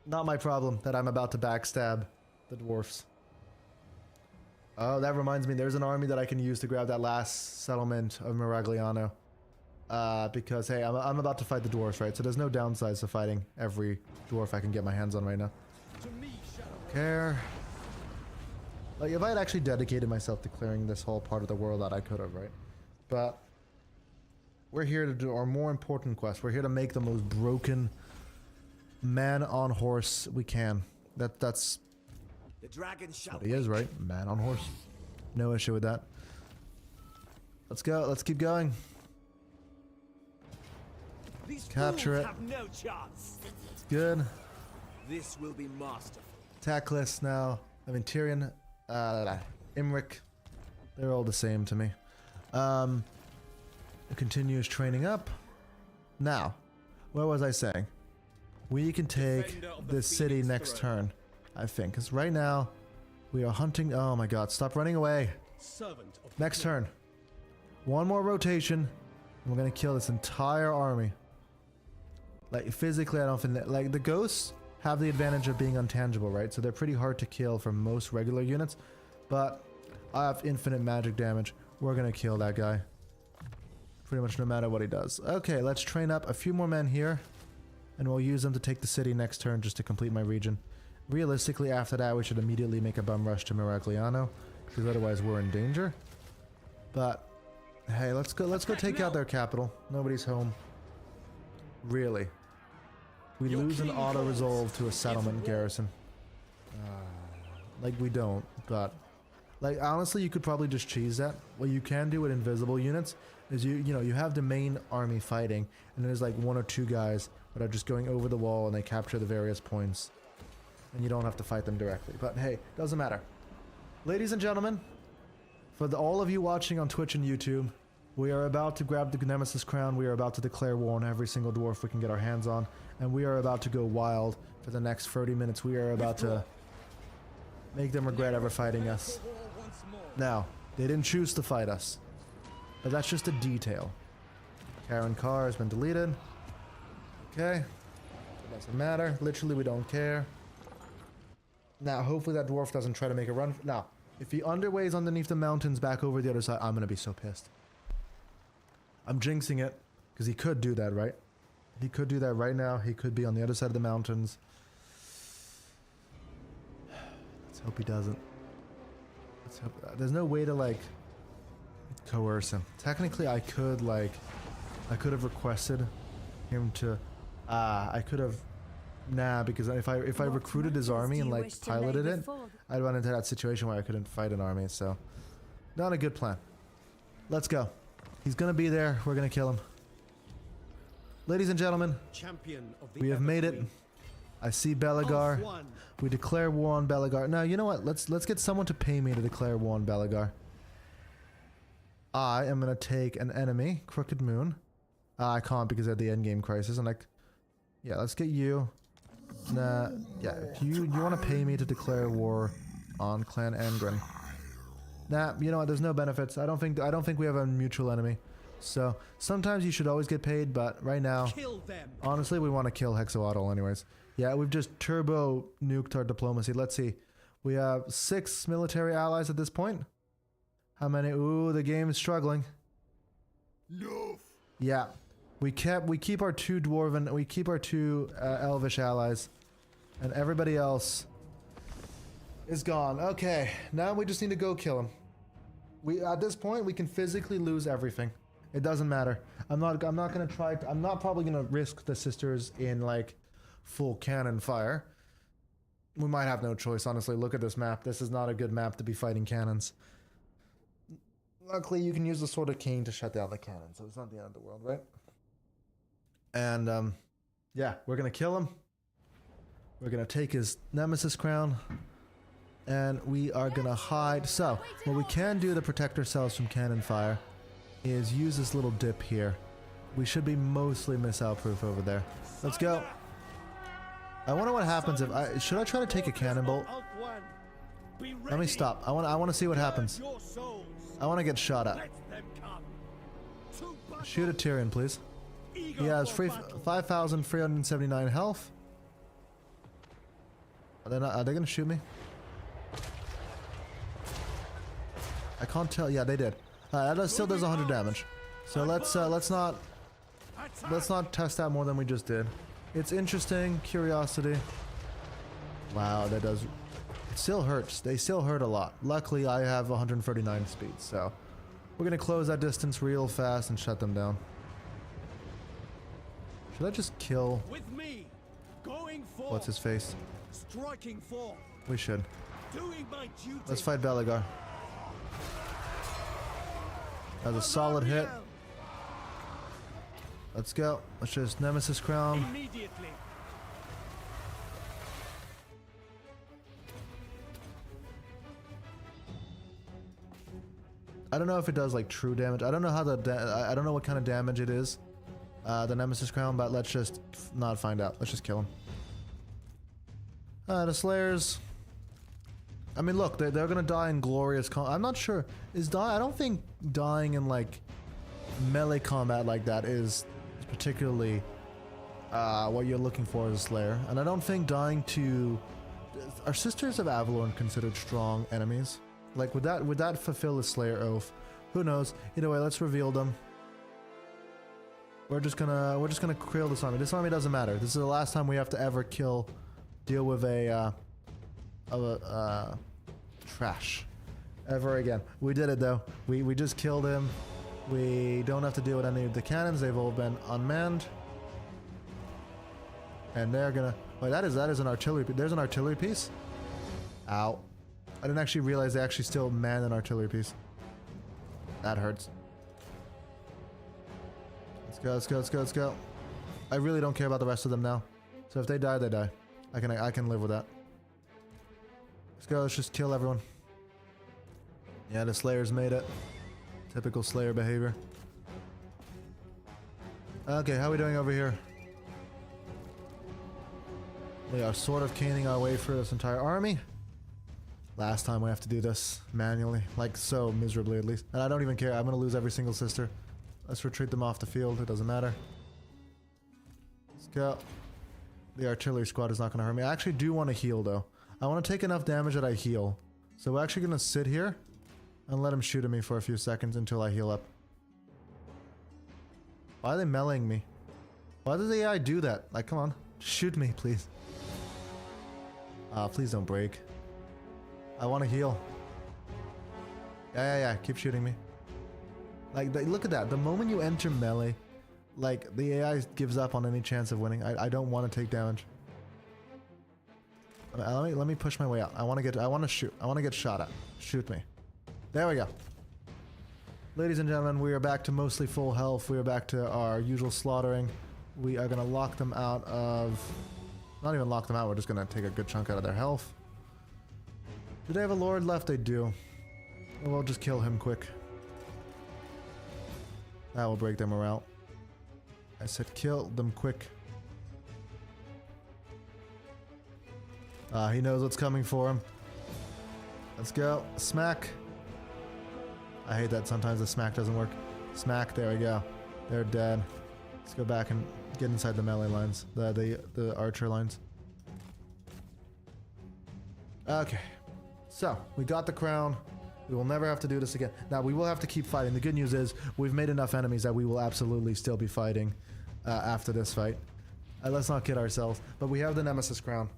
not my problem that I'm about to backstab the dwarfs. Oh, that reminds me, there's an army that I can use to grab that last settlement of Miragliano. Because hey, I'm about to fight the dwarfs, right? So there's no downsides to fighting every dwarf I can get my hands on right now. Care. Like, if I had actually dedicated myself to clearing this whole part of the world out, I could have, right? But we're here to do our more important quest. We're here to make the most broken man on horse we can. That's The dragon shall what he is, right? Man on horse. No issue with that. Let's go. Let's keep going. These Capture fools it. have no chance. It's good. This will be masterful. Attack list now. I mean, Tyrion, Imric, they're all the same to me. It continues training up. Now, what was I saying? We can take this city next turn, I think. Because right now, we are hunting. Oh my god, stop running away. Next turn. One more rotation, and we're going to kill this entire army. Like, physically, I don't think that, like, the ghosts have the advantage of being untangible, right? So they're pretty hard to kill for most regular units, but I have infinite magic damage. We're gonna kill that guy pretty much no matter what he does. Okay, let's train up a few more men here, and we'll use them to take the city next turn just to complete my region. Realistically, after that, we should immediately make a bum rush to Miragliano, because otherwise we're in danger. But hey, let's go take out their capital. Nobody's home. Really. We lose an auto-resolve to a settlement garrison. Like, we don't, but... Like, honestly, you could probably just cheese that. What you can do with invisible units is you know, you have the main army fighting, and there's like one or two guys that are just going over the wall and they capture the various points. And you don't have to fight them directly. But hey, doesn't matter. Ladies and gentlemen, for all of you watching on Twitch and YouTube, we are about to grab the Nemesis crown. We are about to declare war on every single dwarf we can get our hands on. And we are about to go wild for the next 30 minutes. We are about to make them regret ever fighting us. Now, they didn't choose to fight us, but that's just a detail. Karen Carr has been deleted. Okay. It doesn't matter. Literally, we don't care. Now, hopefully that dwarf doesn't try to make a run. Now, if he underways underneath the mountains back over the other side, I'm going to be so pissed. I'm jinxing it, because he could do that, right? He could do that right now. He could be on the other side of the mountains. Let's hope he doesn't. Let's hope, there's no way to, like, coerce him. Technically, I could have requested him to, I could have, nah, because if I recruited his army and, like, piloted it, I'd run into that situation where I couldn't fight an army, so, not a good plan. Let's go. He's gonna be there. We're gonna kill him. Ladies and gentlemen, we have made it. I see Belegar. We declare war on Belegar. Now, you know what? Let's get someone to pay me to declare war on Belegar. I am gonna take an enemy, Crooked Moon. I can't because of the endgame crisis. And like, yeah, let's get you. Nah, yeah. You want to pay me to declare war on Clan Angren? Nah, you know what? There's no benefits. I don't think we have a mutual enemy. So sometimes you should always get paid, but right now, honestly, we want to kill Hexawaddle anyways. Yeah, we've just turbo nuked our diplomacy. Let's see. We have 6 military allies at this point. How many? Ooh, the game is struggling. No. Yeah, we keep our 2 dwarven, we keep our 2 elvish allies, and everybody else is gone. Okay, now we just need to go kill him. At this point we can physically lose everything. It doesn't matter. I'm not probably gonna risk the sisters in like full cannon fire. We might have no choice, honestly. Look at this map. This is not a good map to be fighting cannons. Luckily, you can use the Sword of Cain to shut down the cannon, so it's not the end of the world, right? And, yeah, we're gonna kill him. We're gonna take his Nemesis crown. And we are gonna hide. So, what we can do to protect ourselves from cannon fire is use this little dip here. We should be mostly missile-proof over there. Let's go. I wonder what happens if I... Should I try to take a cannonbolt? Let me stop. I want to see what happens. I want to get shot at. Shoot at Tyrion, please. He has 5,379 health. Are they gonna shoot me? I can't tell. Yeah, they did. That still does 100 damage. So let's not test that more than we just did. It's interesting. Curiosity. Wow, that does. It still hurts. They still hurt a lot. Luckily, I have 139 speed, so we're gonna close that distance real fast and shut them down. Should I just kill? With me, going for What's his face? striking for We should. doing my duty. Let's fight Belagar. That's a solid hit. Let's go. Let's just Nemesis Crown. Immediately. I don't know if it does like true damage. I don't know how I don't know what kind of damage it is. The Nemesis Crown, but let's just not find out. Let's just kill him. The Slayers. I mean, look, they're gonna die in glorious I'm not sure. I don't think dying in like melee combat like that is particularly what you're looking for as a Slayer. And I don't think dying to... Are Sisters of Avalon considered strong enemies? Like, would that fulfill the Slayer oath? Who knows? Either way, let's reveal them. We're just gonna kill this army. This army doesn't matter. This is the last time we have to ever deal with trash ever again. We did it though. We just killed him. We don't have to deal with any of the cannons. They've all been unmanned. And they're gonna... Wait, that is an artillery... There's an artillery piece? Ow. I didn't actually realize they actually still man an artillery piece. That hurts. Let's go, let's go, let's go, let's go. I really don't care about the rest of them now. So if they die, they die. I can live with that. Let's go, let's just kill everyone. Yeah, the Slayers made it. Typical Slayer behavior. Okay, how are we doing over here? We are sort of caning our way through this entire army. Last time we have to do this manually. Like, so miserably at least. And I don't even care. I'm gonna lose every single sister. Let's retreat them off the field. It doesn't matter. Let's go. The artillery squad is not gonna hurt me. I actually do want to heal though. I want to take enough damage that I heal. So we're actually gonna sit here and let him shoot at me for a few seconds until I heal up. Why are they meleeing me? Why does the AI do that? Like, come on. Shoot me, please. Please don't break. I want to heal. Yeah. Keep shooting me. Like, look at that. The moment you enter melee, like, the AI gives up on any chance of winning. I don't want to take damage. Let me push my way out. I want to shoot. I want to get shot at. Shoot me. There we go. Ladies and gentlemen, we are back to mostly full health. We are back to our usual slaughtering. We are going to lock them out of... Not even lock them out. We're just going to take a good chunk out of their health. Do they have a lord left? They do. We'll just kill him quick. That will break their morale. I said kill them quick. He knows what's coming for him. Let's go. Smack. I hate that sometimes the smack doesn't work. Smack. There we go. They're dead. Let's go back and get inside the melee lines. The archer lines. Okay. So, we got the crown. We will never have to do this again. Now, we will have to keep fighting. The good news is, we've made enough enemies that we will absolutely still be fighting after this fight. Let's not kid ourselves. But we have the Nemesis crown.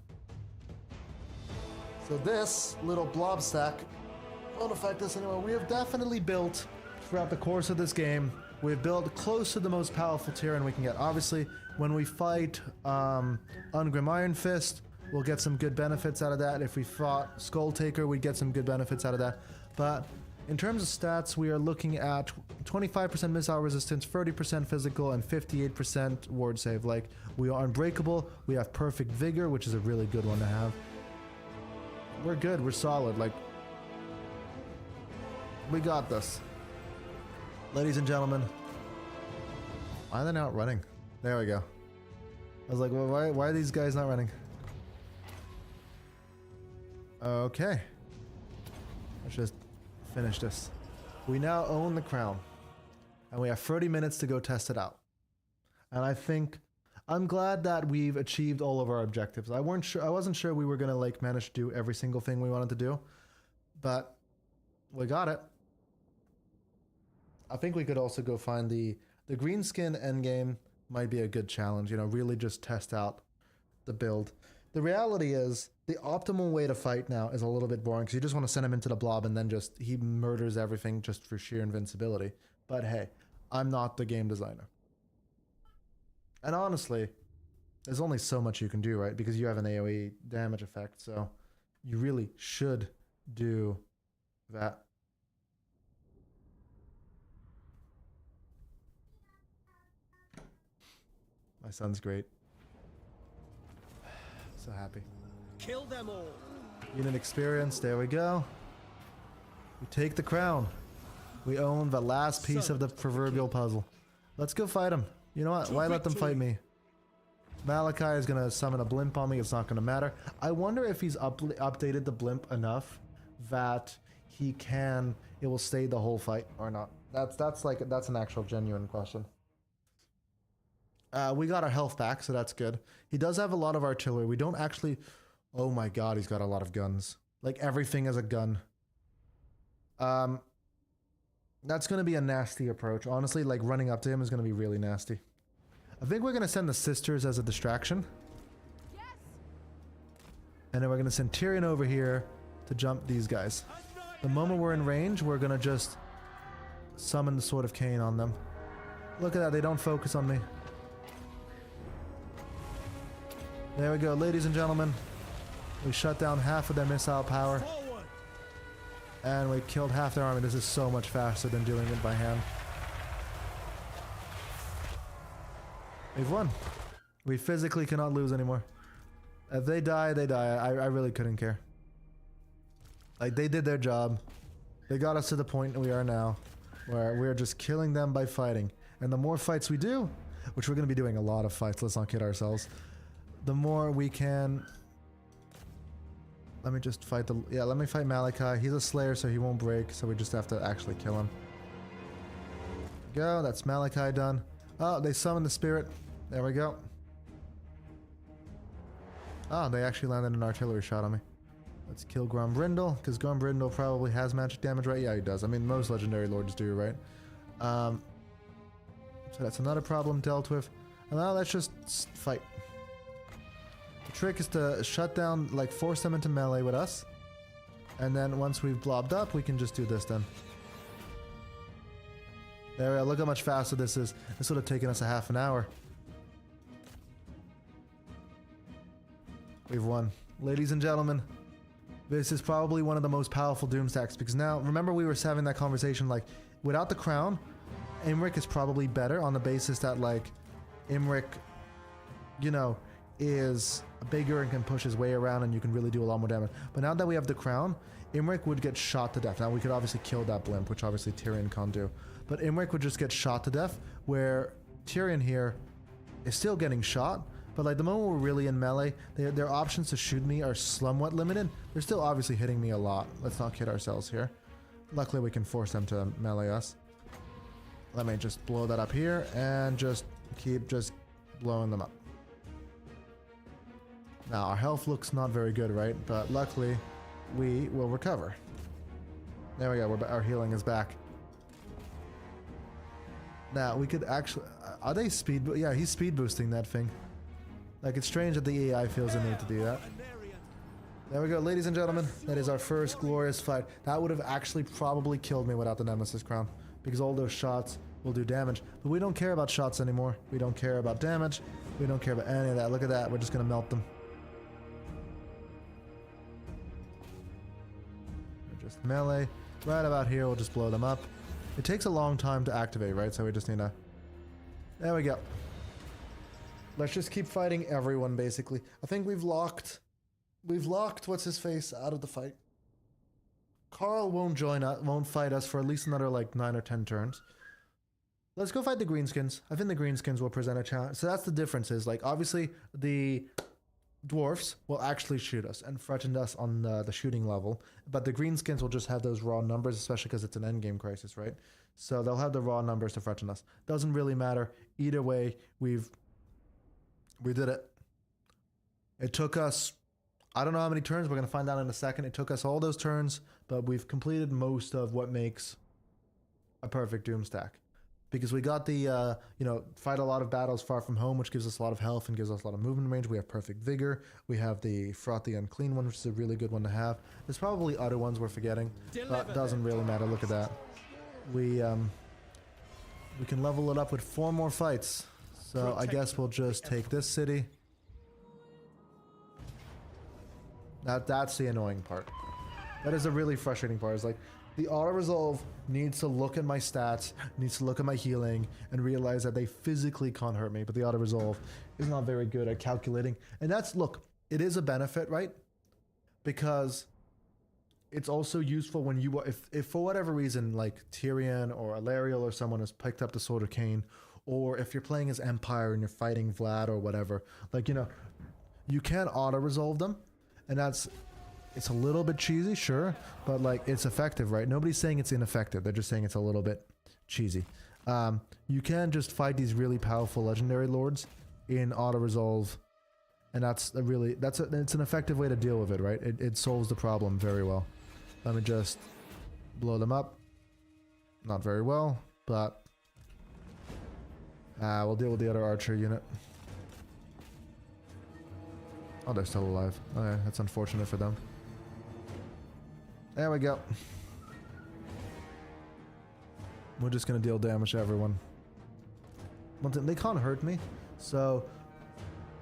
So this little blob stack won't affect us anymore. We have definitely built, throughout the course of this game, we've built close to the most powerful Tyrion we can get. Obviously, when we fight Ungrim Iron Fist, we'll get some good benefits out of that. If we fought Skull Taker, we'd get some good benefits out of that. But in terms of stats, we are looking at 25% missile resistance, 30% physical, and 58% ward save. Like, we are unbreakable. We have perfect vigor, which is a really good one to have. we're good. We're solid. Like, we got this. Ladies and gentlemen. Why are they not running? There we go. I was like, well, why are these guys not running? Okay. Let's just finish this. We now own the crown. And we have 30 minutes to go test it out. And I think I'm glad that we've achieved all of our objectives. I wasn't sure we were gonna like manage to do every single thing we wanted to do, but we got it. I think we could also go find the green skin endgame. Might be a good challenge, you know, really just test out the build. The reality is the optimal way to fight now is a little bit boring because you just want to send him into the blob and then just he murders everything just for sheer invincibility. But hey, I'm not the game designer. And honestly, there's only so much you can do, right? Because you have an AoE damage effect, so you really should do that. My son's great. So happy. Kill them all. Unit experience, there we go. We take the crown. We own the last piece of the proverbial puzzle. Let's go fight him. You know what? Why let them fight me? Malachi is gonna summon a blimp on me. It's not gonna matter. I wonder if he's updated the blimp enough that he can. It will stay the whole fight or not. That's an actual genuine question. We got our health back, so that's good. He does have a lot of artillery. We don't actually... Oh my god, he's got a lot of guns. Like, everything is a gun. That's going to be a nasty approach. Honestly, like, running up to him is going to be really nasty. I think we're going to send the sisters as a distraction. Yes. And then we're going to send Tyrion over here to jump these guys. The moment we're in range, we're going to just summon the Sword of Cain on them. Look at that, they don't focus on me. There we go, ladies and gentlemen. We shut down half of their missile power. Forward. And we killed half their army. This is so much faster than doing it by hand. We've won. We physically cannot lose anymore. If they die, they die. I really couldn't care. Like, they did their job. They got us to the point we are now, where we're just killing them by fighting. And the more fights we do, which we're going to be doing a lot of fights, let's not kid ourselves, the more we can... Let me just fight the... Yeah, let me fight Malachi. He's a slayer, so he won't break, so we just have to actually kill him. Go, that's Malachi done. Oh, they summoned the spirit. There we go. Oh, they actually landed an artillery shot on me. Let's kill Grombrindle, because Grombrindle probably has magic damage, right? Yeah, he does. I mean, most legendary lords do, right? So that's another problem dealt with. And now let's just fight. The trick is to shut down, like, force them into melee with us. And then once we've blobbed up, we can just do this then. There we go. Look how much faster this is. This would have taken us a half an hour. We've won. Ladies and gentlemen, this is probably one of the most powerful doom stacks, because now, remember we were having that conversation, like, without the crown, Imrik is probably better on the basis that, like, Imrik, you know, is bigger and can push his way around and you can really do a lot more damage. But now that we have the crown, Imrik would get shot to death. Now we could obviously kill that blimp, which obviously Tyrion can't do. But Imrik would just get shot to death, where Tyrion here is still getting shot, but like the moment we're really in melee, their options to shoot me are somewhat limited. They're still obviously hitting me a lot. Let's not kid ourselves here. Luckily we can force them to melee us. Let me just blow that up here and just keep just blowing them up. Now our health looks not very good, right? But luckily we will recover. There we go, our healing is back. Now we could actually, are they speed, yeah, he's speed boosting that thing. Like, it's strange that the AI feels the need to do that. There we go, ladies and gentlemen. That is our first glorious fight. That would have actually probably killed me without the Nemesis Crown, because all those shots will do damage. But we don't care about shots anymore. We don't care about damage. We don't care about any of that. Look at that. We're just going to melt them. We're just melee. Right about here, we'll just blow them up. It takes a long time to activate, right? So we just need to... There we go. Let's just keep fighting everyone, basically. I think we've locked We've locked what's his face out of the fight. Carl won't fight us for at least another like 9 or 10 turns. Let's go fight the greenskins. I think the greenskins will present a challenge. So that's the difference is like obviously the dwarfs will actually shoot us and threaten us on the shooting level, but the greenskins will just have those raw numbers, especially because it's an endgame crisis, right? So they'll have the raw numbers to threaten us. Doesn't really matter. Either way, we did it. It took us, I don't know how many turns, we're going to find out in a second. It took us all those turns, but we've completed most of what makes a perfect Doom stack. Because we got the, fight a lot of battles far from home, which gives us a lot of health and gives us a lot of movement range. We have perfect vigor. We have the frothy unclean one, which is a really good one to have. There's probably other ones we're forgetting, but doesn't really matter. Look at that. We can level it up with 4 more fights. So I guess we'll just take this city. That's the annoying part. That is a really frustrating part. It's like the auto-resolve needs to look at my stats, needs to look at my healing, and realize that they physically can't hurt me, but the auto-resolve is not very good at calculating. And that's, look, it is a benefit, right? Because it's also useful when you, if for whatever reason, like Tyrion or Alariel or someone has picked up the Sword of Cain, or if you're playing as Empire and you're fighting Vlad or whatever, like, you can auto-resolve them, and it's a little bit cheesy, sure, but like it's effective, right? Nobody's saying it's ineffective. They're just saying it's a little bit cheesy. You can just fight these really powerful legendary lords in auto-resolve, and it's an effective way to deal with it, right? It solves the problem very well. Let me just blow them up. Not very well, but we'll deal with the other archer unit. Oh, they're still alive. Okay, that's unfortunate for them. There we go. We're just gonna deal damage to everyone. One thing, they can't hurt me, so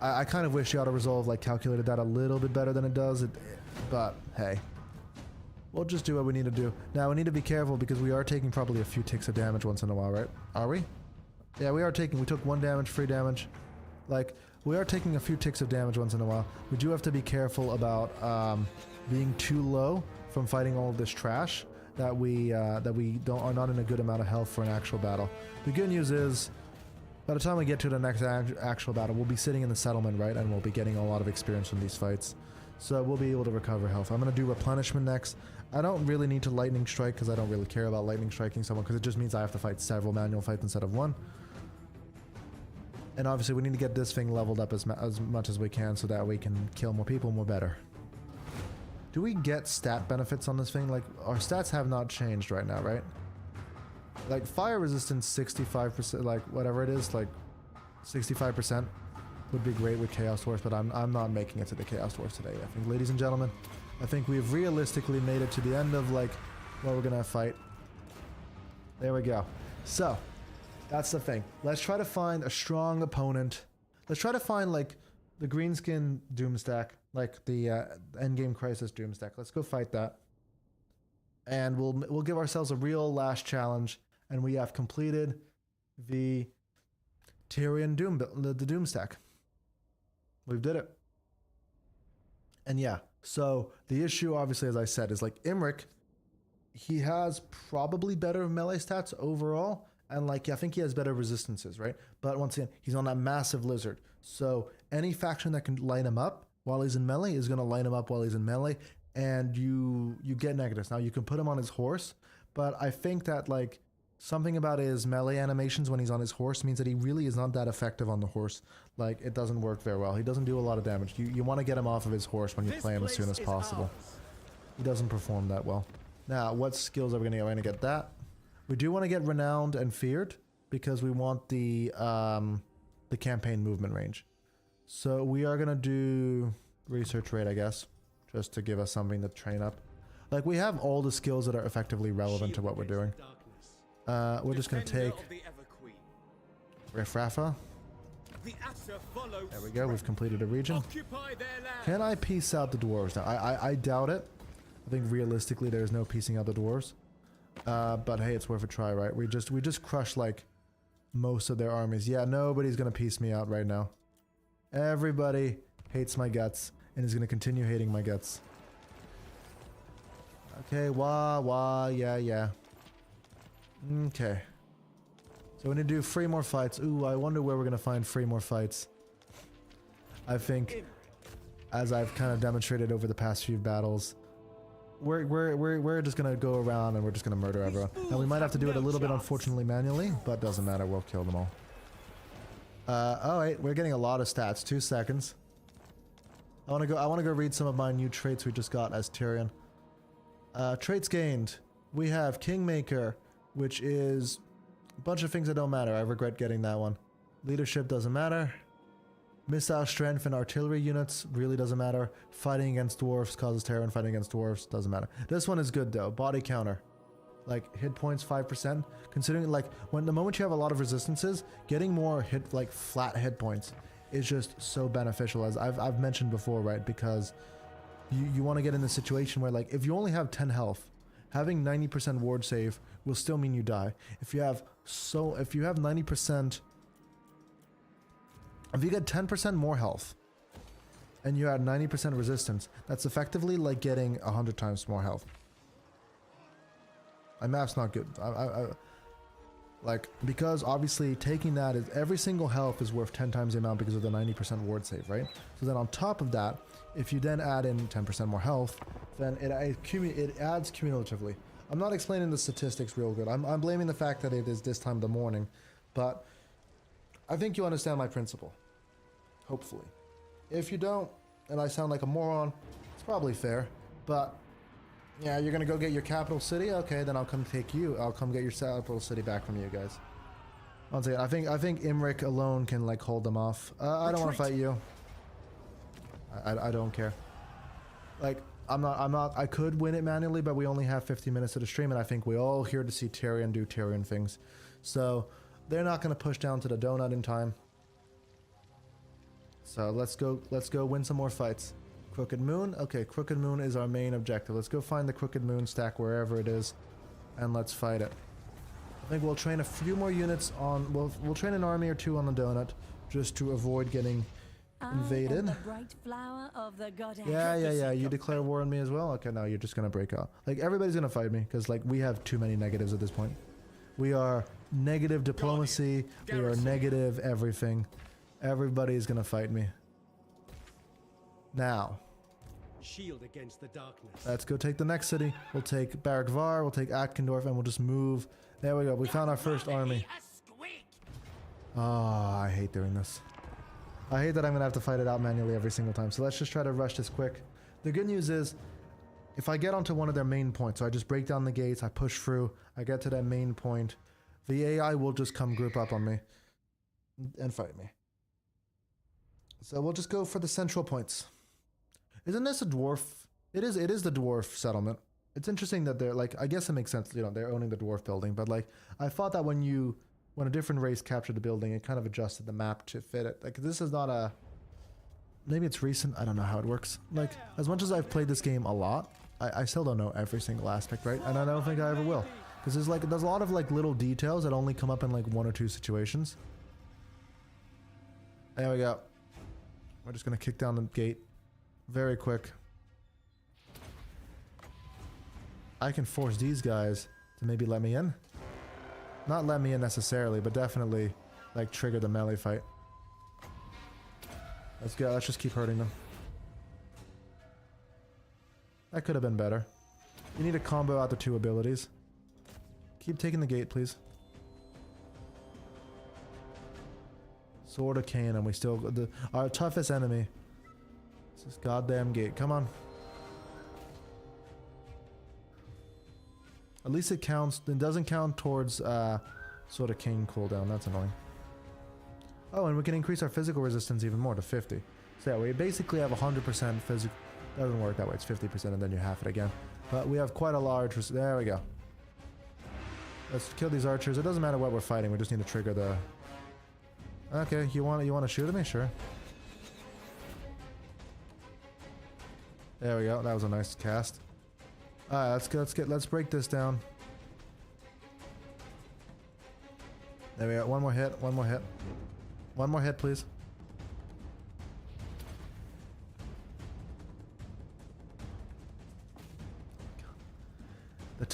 I kind of wish the auto-resolve like calculated that a little bit better than it does. But hey, we'll just do what we need to do. Now we need to be careful because we are taking probably a few ticks of damage once in a while, right? Are we? Yeah, we are taking. We took 1 damage, 3 damage. Like, we are taking a few ticks of damage once in a while. We do have to be careful about being too low from fighting all of this trash that we are not in a good amount of health for an actual battle. The good news is, by the time we get to the next actual battle, we'll be sitting in the settlement, right? And we'll be getting a lot of experience from these fights. So we'll be able to recover health. I'm going to do replenishment next. I don't really need to lightning strike because I don't really care about lightning striking someone because it just means I have to fight several manual fights instead of 1. And obviously we need to get this thing leveled up as much as we can so that we can kill more people more better. Do we get stat benefits on this thing? Like, our stats have not changed right now, right? Like, fire resistance 65%, like, whatever it is, like, 65% would be great with Chaos Dwarfs, but I'm not making it to the Chaos Dwarfs today. I think, ladies and gentlemen, I think we've realistically made it to the end of, like, what we're gonna fight. There we go. So, that's the thing. Let's try to find a strong opponent. Let's try to find, like, the Greenskin Doomstack, like the Endgame Crisis Doomstack. Let's go fight that. And we'll give ourselves a real last challenge, and we have completed the Tyrion the Doomstack. We did it. And yeah, so the issue, obviously, as I said, is like Imric, he has probably better melee stats overall, and like, I think he has better resistances, right? But once again, he's on that massive lizard. So any faction that can line him up while he's in melee is going to line him up while he's in melee, and you get negatives. Now you can put him on his horse, but I think that like something about his melee animations when he's on his horse means that he really is not that effective on the horse. Like, it doesn't work very well. He doesn't do a lot of damage. You want to get him off of his horse when you play him as soon as possible. He doesn't perform that well. Now, what skills are we going to get? We're going to get that. We do want to get Renowned and Feared because we want the campaign movement range. So we are going to do Research Rate, I guess, just to give us something to train up. Like, we have all the skills that are effectively relevant to what we're doing. We're just going to take Riffraffa. There we go, we've completed a region. Can I piece out the dwarves now? I doubt it. I think realistically there's no piecing out the dwarves. But hey, it's worth a try, right? We just crushed like most of their armies. Yeah, nobody's gonna piece me out right now. Everybody hates my guts. and he's gonna continue hating my guts. Okay, yeah. Okay. So we need to do 3 more fights. Ooh, I wonder where we're gonna find 3 more fights. I think, as I've kind of demonstrated over the past few battles, we're just gonna go around and we're just gonna murder everyone. Now we might have to do it a little bit unfortunately manually, but doesn't matter, we'll kill them all. Alright, we're getting a lot of stats. 2 seconds. I wanna go read some of my new traits we just got as Tyrion. Traits gained. We have Kingmaker, which is a bunch of things that don't matter. I regret getting that one. Leadership doesn't matter. Missile strength and artillery units really doesn't matter. Fighting against dwarfs causes terror, and fighting against dwarfs doesn't matter. This one is good though. Body counter. Like hit points 5%. Considering like the moment you have a lot of resistances, getting more like flat hit points is just so beneficial, as I've mentioned before, right? Because you want to get in a situation where like if you only have 10 health, having 90% ward save will still mean you die. If you have 90%, if you get 10% more health and you add 90% resistance, that's effectively like getting 100 times more health. My math's not good. Like, because obviously taking that is every single health is worth 10 times the amount because of the 90% ward save, right? So then on top of that, if you then add in 10% more health, then it adds cumulatively. I'm not explaining the statistics real good. I'm blaming the fact that it is this time of the morning, but I think you understand my principle. Hopefully. If you don't, and I sound like a moron, it's probably fair, but yeah, you're gonna go get your capital city? Okay, then I'll come take you. I'll come get your capital city back from you guys. Once again, I think Imric alone can like hold them off. I don't want to fight you. I don't care. Like, I could win it manually, but we only have 50 minutes to the stream, and I think we're all here to see Tyrion do Tyrion things. So, they're not gonna push down to the donut in time. So let's go win some more fights. Crooked Moon? Okay, Crooked Moon is our main objective. Let's go find the Crooked Moon stack wherever it is, and let's fight it. I think we'll train a few more units on, we'll train an army or 2 on the donut, just to avoid getting invaded. The bright flower of the goddess. Yeah, you declare war on me as well? Okay, no, you're just gonna break out. Like, everybody's gonna fight me, because like, we have too many negatives at this point. We are negative diplomacy, we are negative everything. Everybody's gonna fight me. Now, Shield against the darkness. let's go take the next city. We'll take Barak Var, we'll take Atkendorf, and we'll just move. There we go, we found our first army. Oh, I hate doing this. I hate that I'm gonna have to fight it out manually every single time. So let's just try to rush this quick. The good news is, if I get onto one of their main points, so I just break down the gates, I push through, I get to that main point, the AI will just come group up on me and fight me. So we'll just go for the central points. Isn't this a dwarf? It is the dwarf settlement. It's interesting that they're like, I guess it makes sense, you know, they're owning the dwarf building, but like, I thought that when a different race captured the building, it kind of adjusted the map to fit it. Like, this is not a, maybe it's recent, I don't know how it works. Like, as much as I've played this game a lot, I still don't know every single aspect, right? And I don't think I ever will. Because there's a lot of like little details that only come up in like 1 or 2 situations. There we go. We're just gonna kick down the gate. Very quick. I can force these guys to maybe let me in. Not let me in necessarily, but definitely like trigger the melee fight. Let's go, let's just keep hurting them. That could have been better. You need to combo out the 2 abilities. Keep taking the gate, please. Sword of Cain, and we still our toughest enemy. This goddamn gate. Come on. At least it counts. It doesn't count towards Sword of Cain cooldown. That's annoying. Oh, and we can increase our physical resistance even more to 50. So yeah, we basically have 100% physical. Doesn't work that way. It's 50%, and then you half it again. But we have quite a large. There we go. Let's kill these archers. It doesn't matter what we're fighting. We just need to trigger the. Okay, you want to shoot at me? Sure. There we go. That was a nice cast. All right, let's break this down. There we go. One more hit. One more hit. One more hit, please.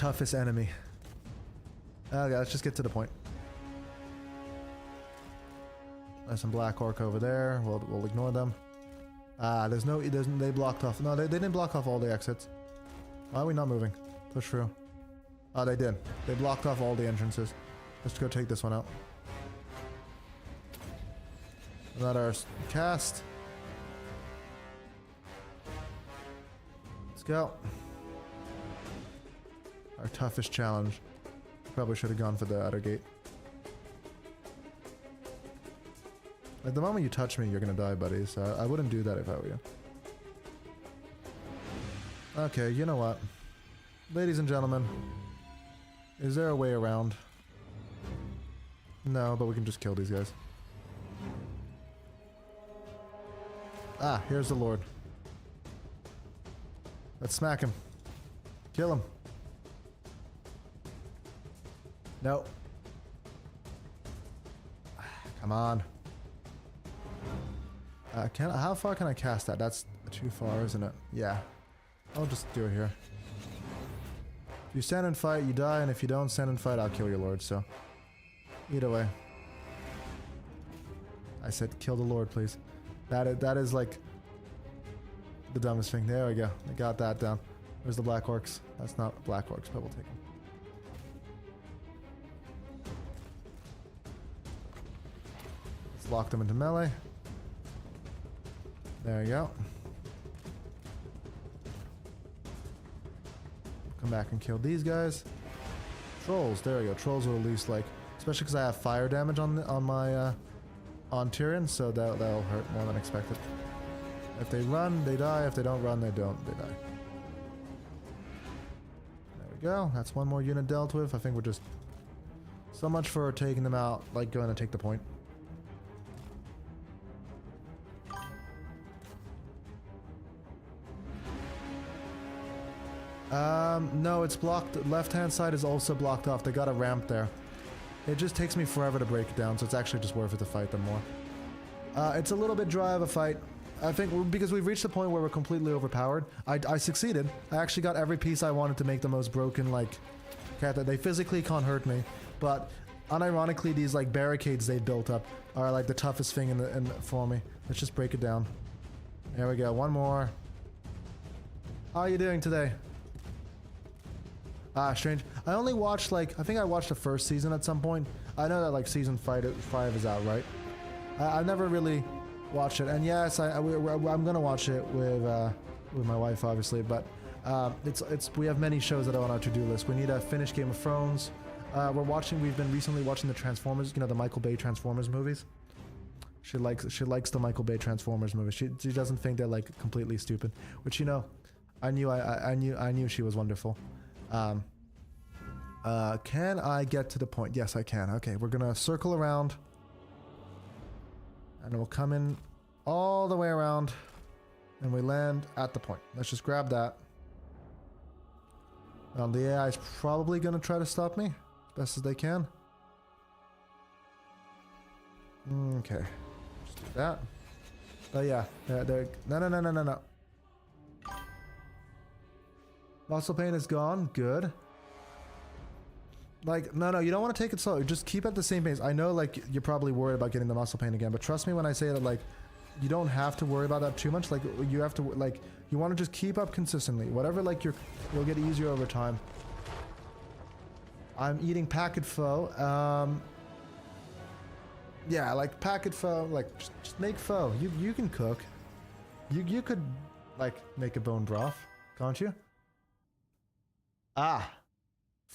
toughest enemy. Okay, let's just get to the point. There's some black orc over there. We'll ignore them. There's no. They blocked off. No, they didn't block off all the exits. Why are we not moving? Push through. Oh, they did. They blocked off all the entrances. Let's go take this one out. Let our cast. Let's go. Our toughest challenge. Probably should have gone for the outer gate. At the moment you touch me, you're gonna die, buddy, so I wouldn't do that if I were you. Okay, you know what? Ladies and gentlemen, is there a way around? No, but we can just kill these guys. Ah, here's the Lord. Let's smack him. Kill him. No. Come on. How far can I cast that? That's too far, isn't it? Yeah. I'll just do it here. If you stand and fight, you die, and if you don't stand and fight, I'll kill your lord, so... Either way. I said kill the lord, please. That is like... the dumbest thing. There we go. I got that down. Where's the black orcs? That's not black orcs, but we'll take them. Let's lock them into melee. There you go. Come back and kill these guys. Trolls, there we go. Trolls are at least like, especially because I have fire damage on my on Tyrion, so that'll hurt more than expected. If they run, they die. If they don't run, they don't. They die. There we go. That's one more unit dealt with. I think we're just so much for taking them out, like going to take the point. No, it's blocked. Left-hand side is also blocked off. They got a ramp there. It just takes me forever to break it down, so it's actually just worth it to fight them more. It's a little bit dry of a fight. I think because we've reached the point where we're completely overpowered. I succeeded. I actually got every piece I wanted to make the most broken, like, cat that they physically can't hurt me. But unironically, these like barricades they built up are like the toughest thing for me. Let's just break it down. There we go. One more. How are you doing today? Ah, strange. I only watched like, I think I watched the first season at some point. I know that like season 5 is out, right? I've never really watched it, and yes, I'm gonna watch it with my wife, obviously. But we have many shows that are on our to-do list. We need to finish Game of Thrones. We've been recently watching the Transformers, you know, the Michael Bay Transformers movies. She likes the Michael Bay Transformers movies. She doesn't think they're like completely stupid, which, you know, I knew she was wonderful. Can I get to the point? Yes, I can. Okay, we're gonna circle around. And we'll come in all the way around. And we land at the point. Let's just grab that. The AI is probably gonna try to stop me. As best as they can. Okay. Just do that. Oh yeah. No. Muscle pain is gone. Good. Like, no, you don't want to take it slow. Just keep at the same pace. I know, like, you're probably worried about getting the muscle pain again, but trust me when I say that, like, you don't have to worry about that too much. Like, you have to, like, you want to just keep up consistently. Whatever, like, you'll get easier over time. I'm eating packet pho. Yeah, like, packet pho, like, just make pho. You can cook. You could, like, make a bone broth, can't you? Ah.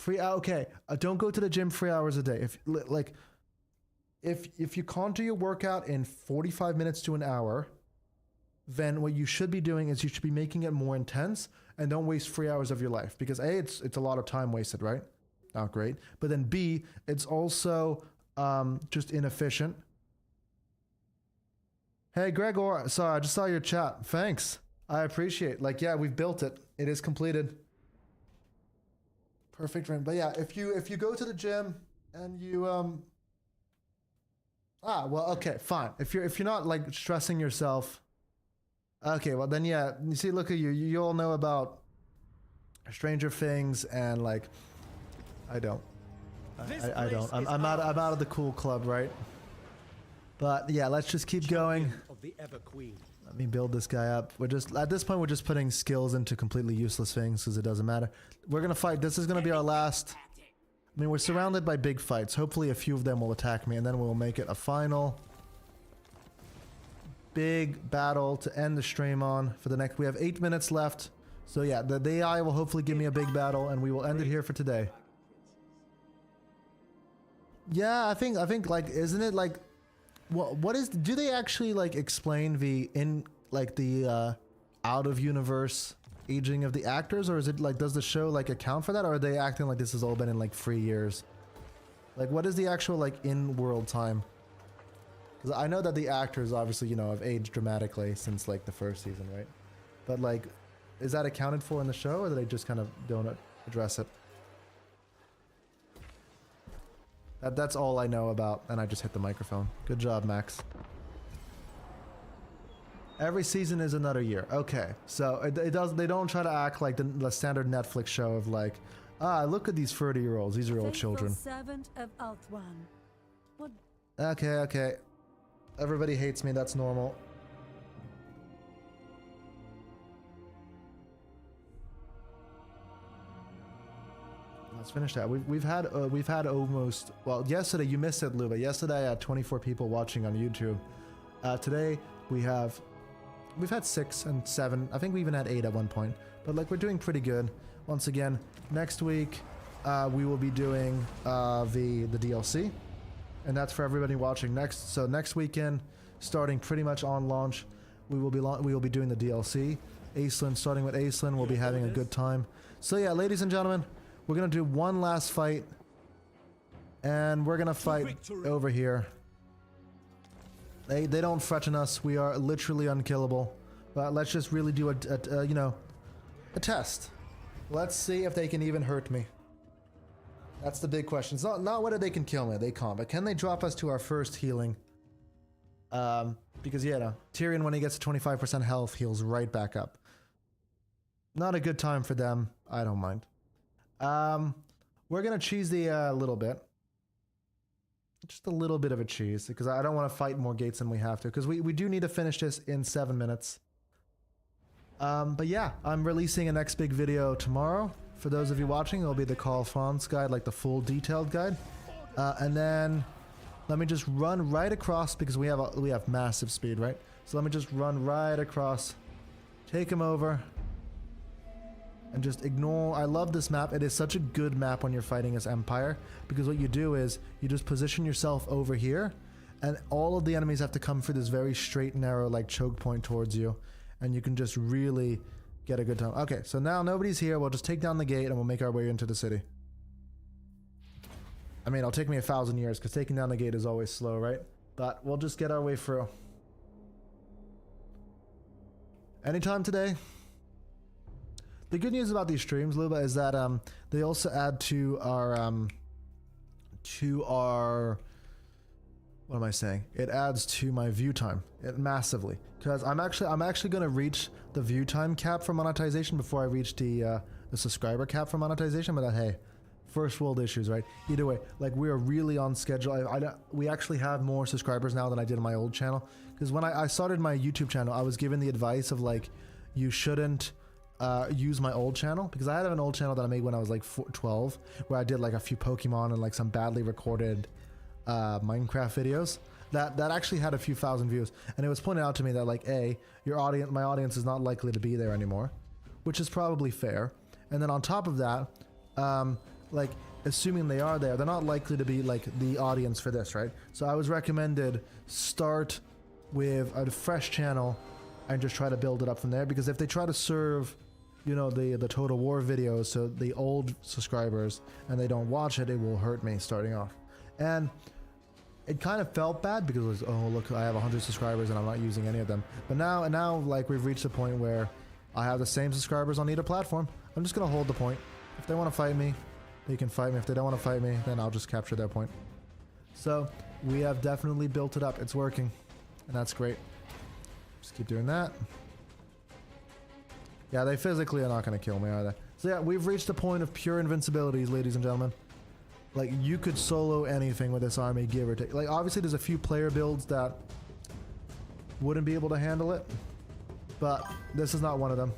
Okay, don't go to the gym 3 hours a day. If you can't do your workout in 45 minutes to an hour, then what you should be doing is you should be making it more intense, and don't waste 3 hours of your life, because A, it's a lot of time wasted, right? Not great. But then B, it's also just inefficient. Hey Gregor, sorry, I just saw your chat. Thanks. I appreciate. Like, yeah, we've built it. It is completed. Perfect ring. But yeah, if you go to the gym and you well, okay, fine. If you're not like stressing yourself, okay, well then yeah, you see, look at you all know about Stranger Things and like, I don't. I don't. I'm out of the cool club, right? But yeah, let's just keep going. Of the Ever Queen. Let me build this guy up. We're just, at this point, we're just putting skills into completely useless things because it doesn't matter. We're gonna fight. This is gonna be our last. I mean, we're surrounded by big fights. Hopefully a few of them will attack me, and then we'll make it a final big battle to end the stream on for the next. We have 8 minutes left. So yeah, the AI will hopefully give me a big battle, and we will end it here for today. Yeah, I think like, isn't it like, what is, do they actually like explain the out of universe aging of the actors, or is it like, does the show like account for that, or are they acting like this has all been in like 3 years? Like, what is the actual like in world time? Because I know that the actors obviously, you know, have aged dramatically since like the first season, right? But like, is that accounted for in the show, or do they just kind of don't address it? That's all I know about, and I just hit the microphone. Good job, Max. Every season is another year. Okay, so it does. They don't try to act like the standard Netflix show of like, look at these 30-year-olds. These are all children. Servant of Ulthuan. What? Okay. Everybody hates me. That's normal. Let's finish that. We've had almost, well, yesterday you missed it, Luba. Yesterday I had 24 people watching on YouTube. Today we've had 6 and 7. I think we even had 8 at one point. But like, we're doing pretty good. Once again, next week we will be doing the DLC, and that's for everybody watching next. So next weekend, starting pretty much on launch, we will be doing the DLC. Aislinn, starting with Aislinn, we'll be having a good time. So yeah, ladies and gentlemen, we're gonna do one last fight, and we're gonna fight over here. They don't threaten us. We are literally unkillable. But let's just really do a test. Let's see if they can even hurt me. That's the big question. It's not whether they can kill me. They can't. But can they drop us to our first healing? Because yeah, Tyrion, when he gets to 25% health, heals right back up. Not a good time for them. I don't mind. We're gonna cheese the little bit. Just a little bit of a cheese, because I don't want to fight more gates than we have to, because we do need to finish this in 7 minutes. But yeah, I'm releasing a next big video tomorrow. For those of you watching, it'll be the Call of France guide, like the full detailed guide. And then let me just run right across, because we have massive speed, right? So let me just run right across, take him over, and just ignore. I love this map. It is such a good map when you're fighting as Empire, because what you do is you just position yourself over here, and all of the enemies have to come through this very straight, narrow, like choke point towards you, and you can just really get a good time. Okay, so now nobody's here. We'll just take down the gate and we'll make our way into the city. I mean, it'll take me 1,000 years, because taking down the gate is always slow, right? But we'll just get our way through. Anytime today. The good news about these streams, Luba, is that they also add to our what am I saying? It adds to my view time massively, because I'm actually going to reach the view time cap for monetization before I reach the subscriber cap for monetization. But hey, first world issues, right? Either way, like, we are really on schedule. We actually have more subscribers now than I did on my old channel, because when I started my YouTube channel, I was given the advice of like, you shouldn't use my old channel, because I had an old channel that I made when I was like 12, where I did like a few Pokemon and like some badly recorded Minecraft videos that actually had a few thousand views, and it was pointed out to me that like, my audience is not likely to be there anymore, which is probably fair. And then on top of that, like, assuming they are there, they're not likely to be like the audience for this, right? So I was recommended start with a fresh channel and just try to build it up from there, because if they try to serve, you know, the Total War videos, so the old subscribers, and they don't watch it, it will hurt me starting off. And it kind of felt bad, because it was, oh look, I have 100 subscribers and I'm not using any of them. But now like, we've reached a point where I have the same subscribers on either platform. I'm just gonna hold the point. If they want to fight me, they can fight me. If they don't want to fight me, then I'll just capture their point. So we have definitely built it up. It's working, and that's great. Just keep doing that. Yeah, they physically are not going to kill me, are they? So yeah, we've reached a point of pure invincibility, ladies and gentlemen. Like, you could solo anything with this army, give or take. Like, obviously there's a few player builds that wouldn't be able to handle it, but this is not one of them.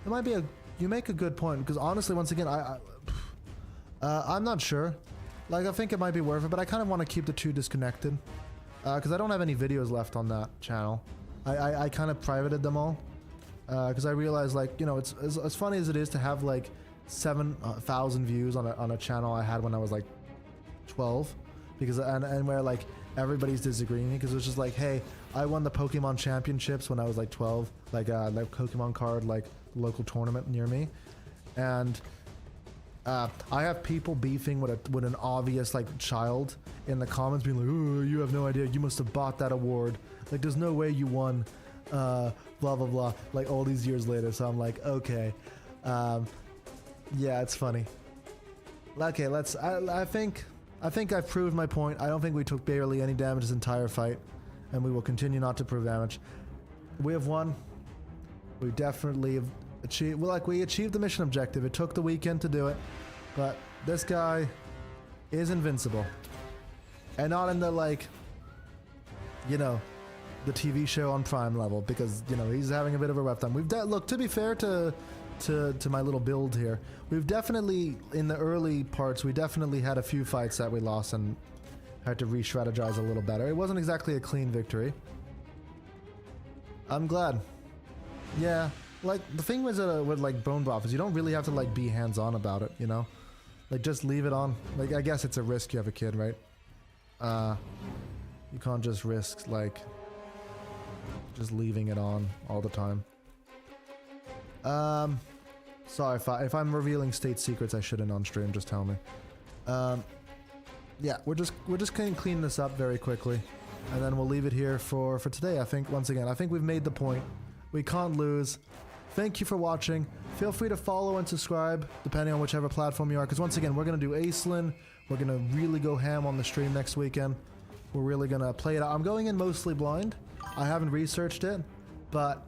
It might be you make a good point, because honestly, once again, I'm not sure. Like, I think it might be worth it, but I kind of want to keep the two disconnected, because I don't have any videos left on that channel. I kind of privated them all, because I realized, like, you know, it's as funny as it is to have like 7,000 views on a channel I had when I was like 12, because and where like everybody's disagreeing because it was just like, hey, I won the Pokemon championships when I was like 12, like Pokemon card like local tournament near me, and I have people beefing with an obvious like child in the comments being like, oh, you have no idea, you must have bought that award, like there's no way you won, blah blah blah, like all these years later. So I'm like, okay, yeah, it's funny. Okay, I think I've proved my point. I don't think we took barely any damage this entire fight, and we will continue not to prove damage. We have won. We definitely have achieved, well, like, we achieved the mission objective. It took the weekend to do it, but this guy is invincible. And not in the, like, you know, the TV show on Prime level, because, you know, he's having a bit of a rough time. Look, to be fair to my little build here, we've definitely, in the early parts, we definitely had a few fights that we lost and had to re-strategize a little better. It wasn't exactly a clean victory. I'm glad. Yeah, like, the thing with like Bone Buff is you don't really have to like be hands-on about it, you know? Like, just leave it on. Like, I guess it's a risk, you have a kid, right? You can't just risk, like, just leaving it on all the time. Sorry if I'm revealing state secrets I shouldn't on stream, just tell me. Yeah, we're just gonna clean this up very quickly, and then we'll leave it here for today. I think, once again, I think we've made the point. We can't lose. Thank you for watching. Feel free to follow and subscribe, depending on whichever platform you are, because once again, we're gonna do Aislinn. We're gonna really go ham on the stream next weekend. We're really gonna play it out. I'm going in mostly blind. I haven't researched it, but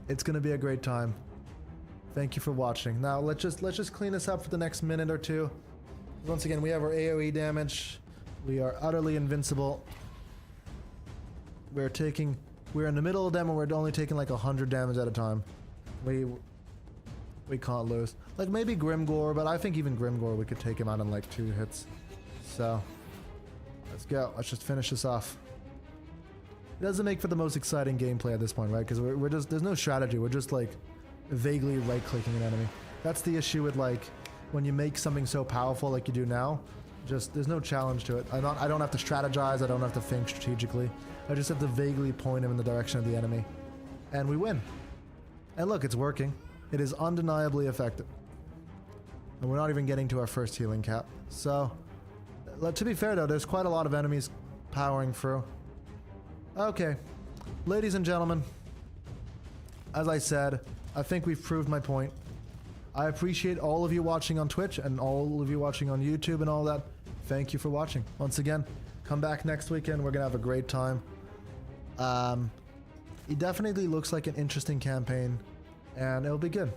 it's gonna be a great time. Thank you for watching. Now let's just clean this up for the next minute or two. Once again, we have our AoE damage. We are utterly invincible. We're in the middle of them, and we're only taking like 100 damage at a time. We can't lose. Like, maybe Grimgore, but I think even Grimgore we could take him out in like 2 hits. So let's go. Let's just finish this off. It doesn't make for the most exciting gameplay at this point, right? Because we're just, there's no strategy. We're just like vaguely right-clicking an enemy. That's the issue with, like, when you make something so powerful like you do now. Just, there's no challenge to it. I don't have to strategize. I don't have to think strategically. I just have to vaguely point him in the direction of the enemy, and we win. And look, it's working. It is undeniably effective. And we're not even getting to our first healing cap. So, to be fair though, there's quite a lot of enemies powering through. Okay, ladies and gentlemen, as I said, I think we've proved my point. I appreciate all of you watching on Twitch and all of you watching on YouTube and all that. Thank you for watching. Once again, come back next weekend. We're gonna have a great time. It definitely looks like an interesting campaign, and it'll be good.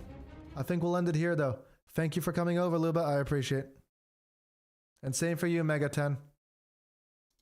I think we'll end it here though. Thank you for coming over, Luba. I appreciate it. And same for you, Mega 10.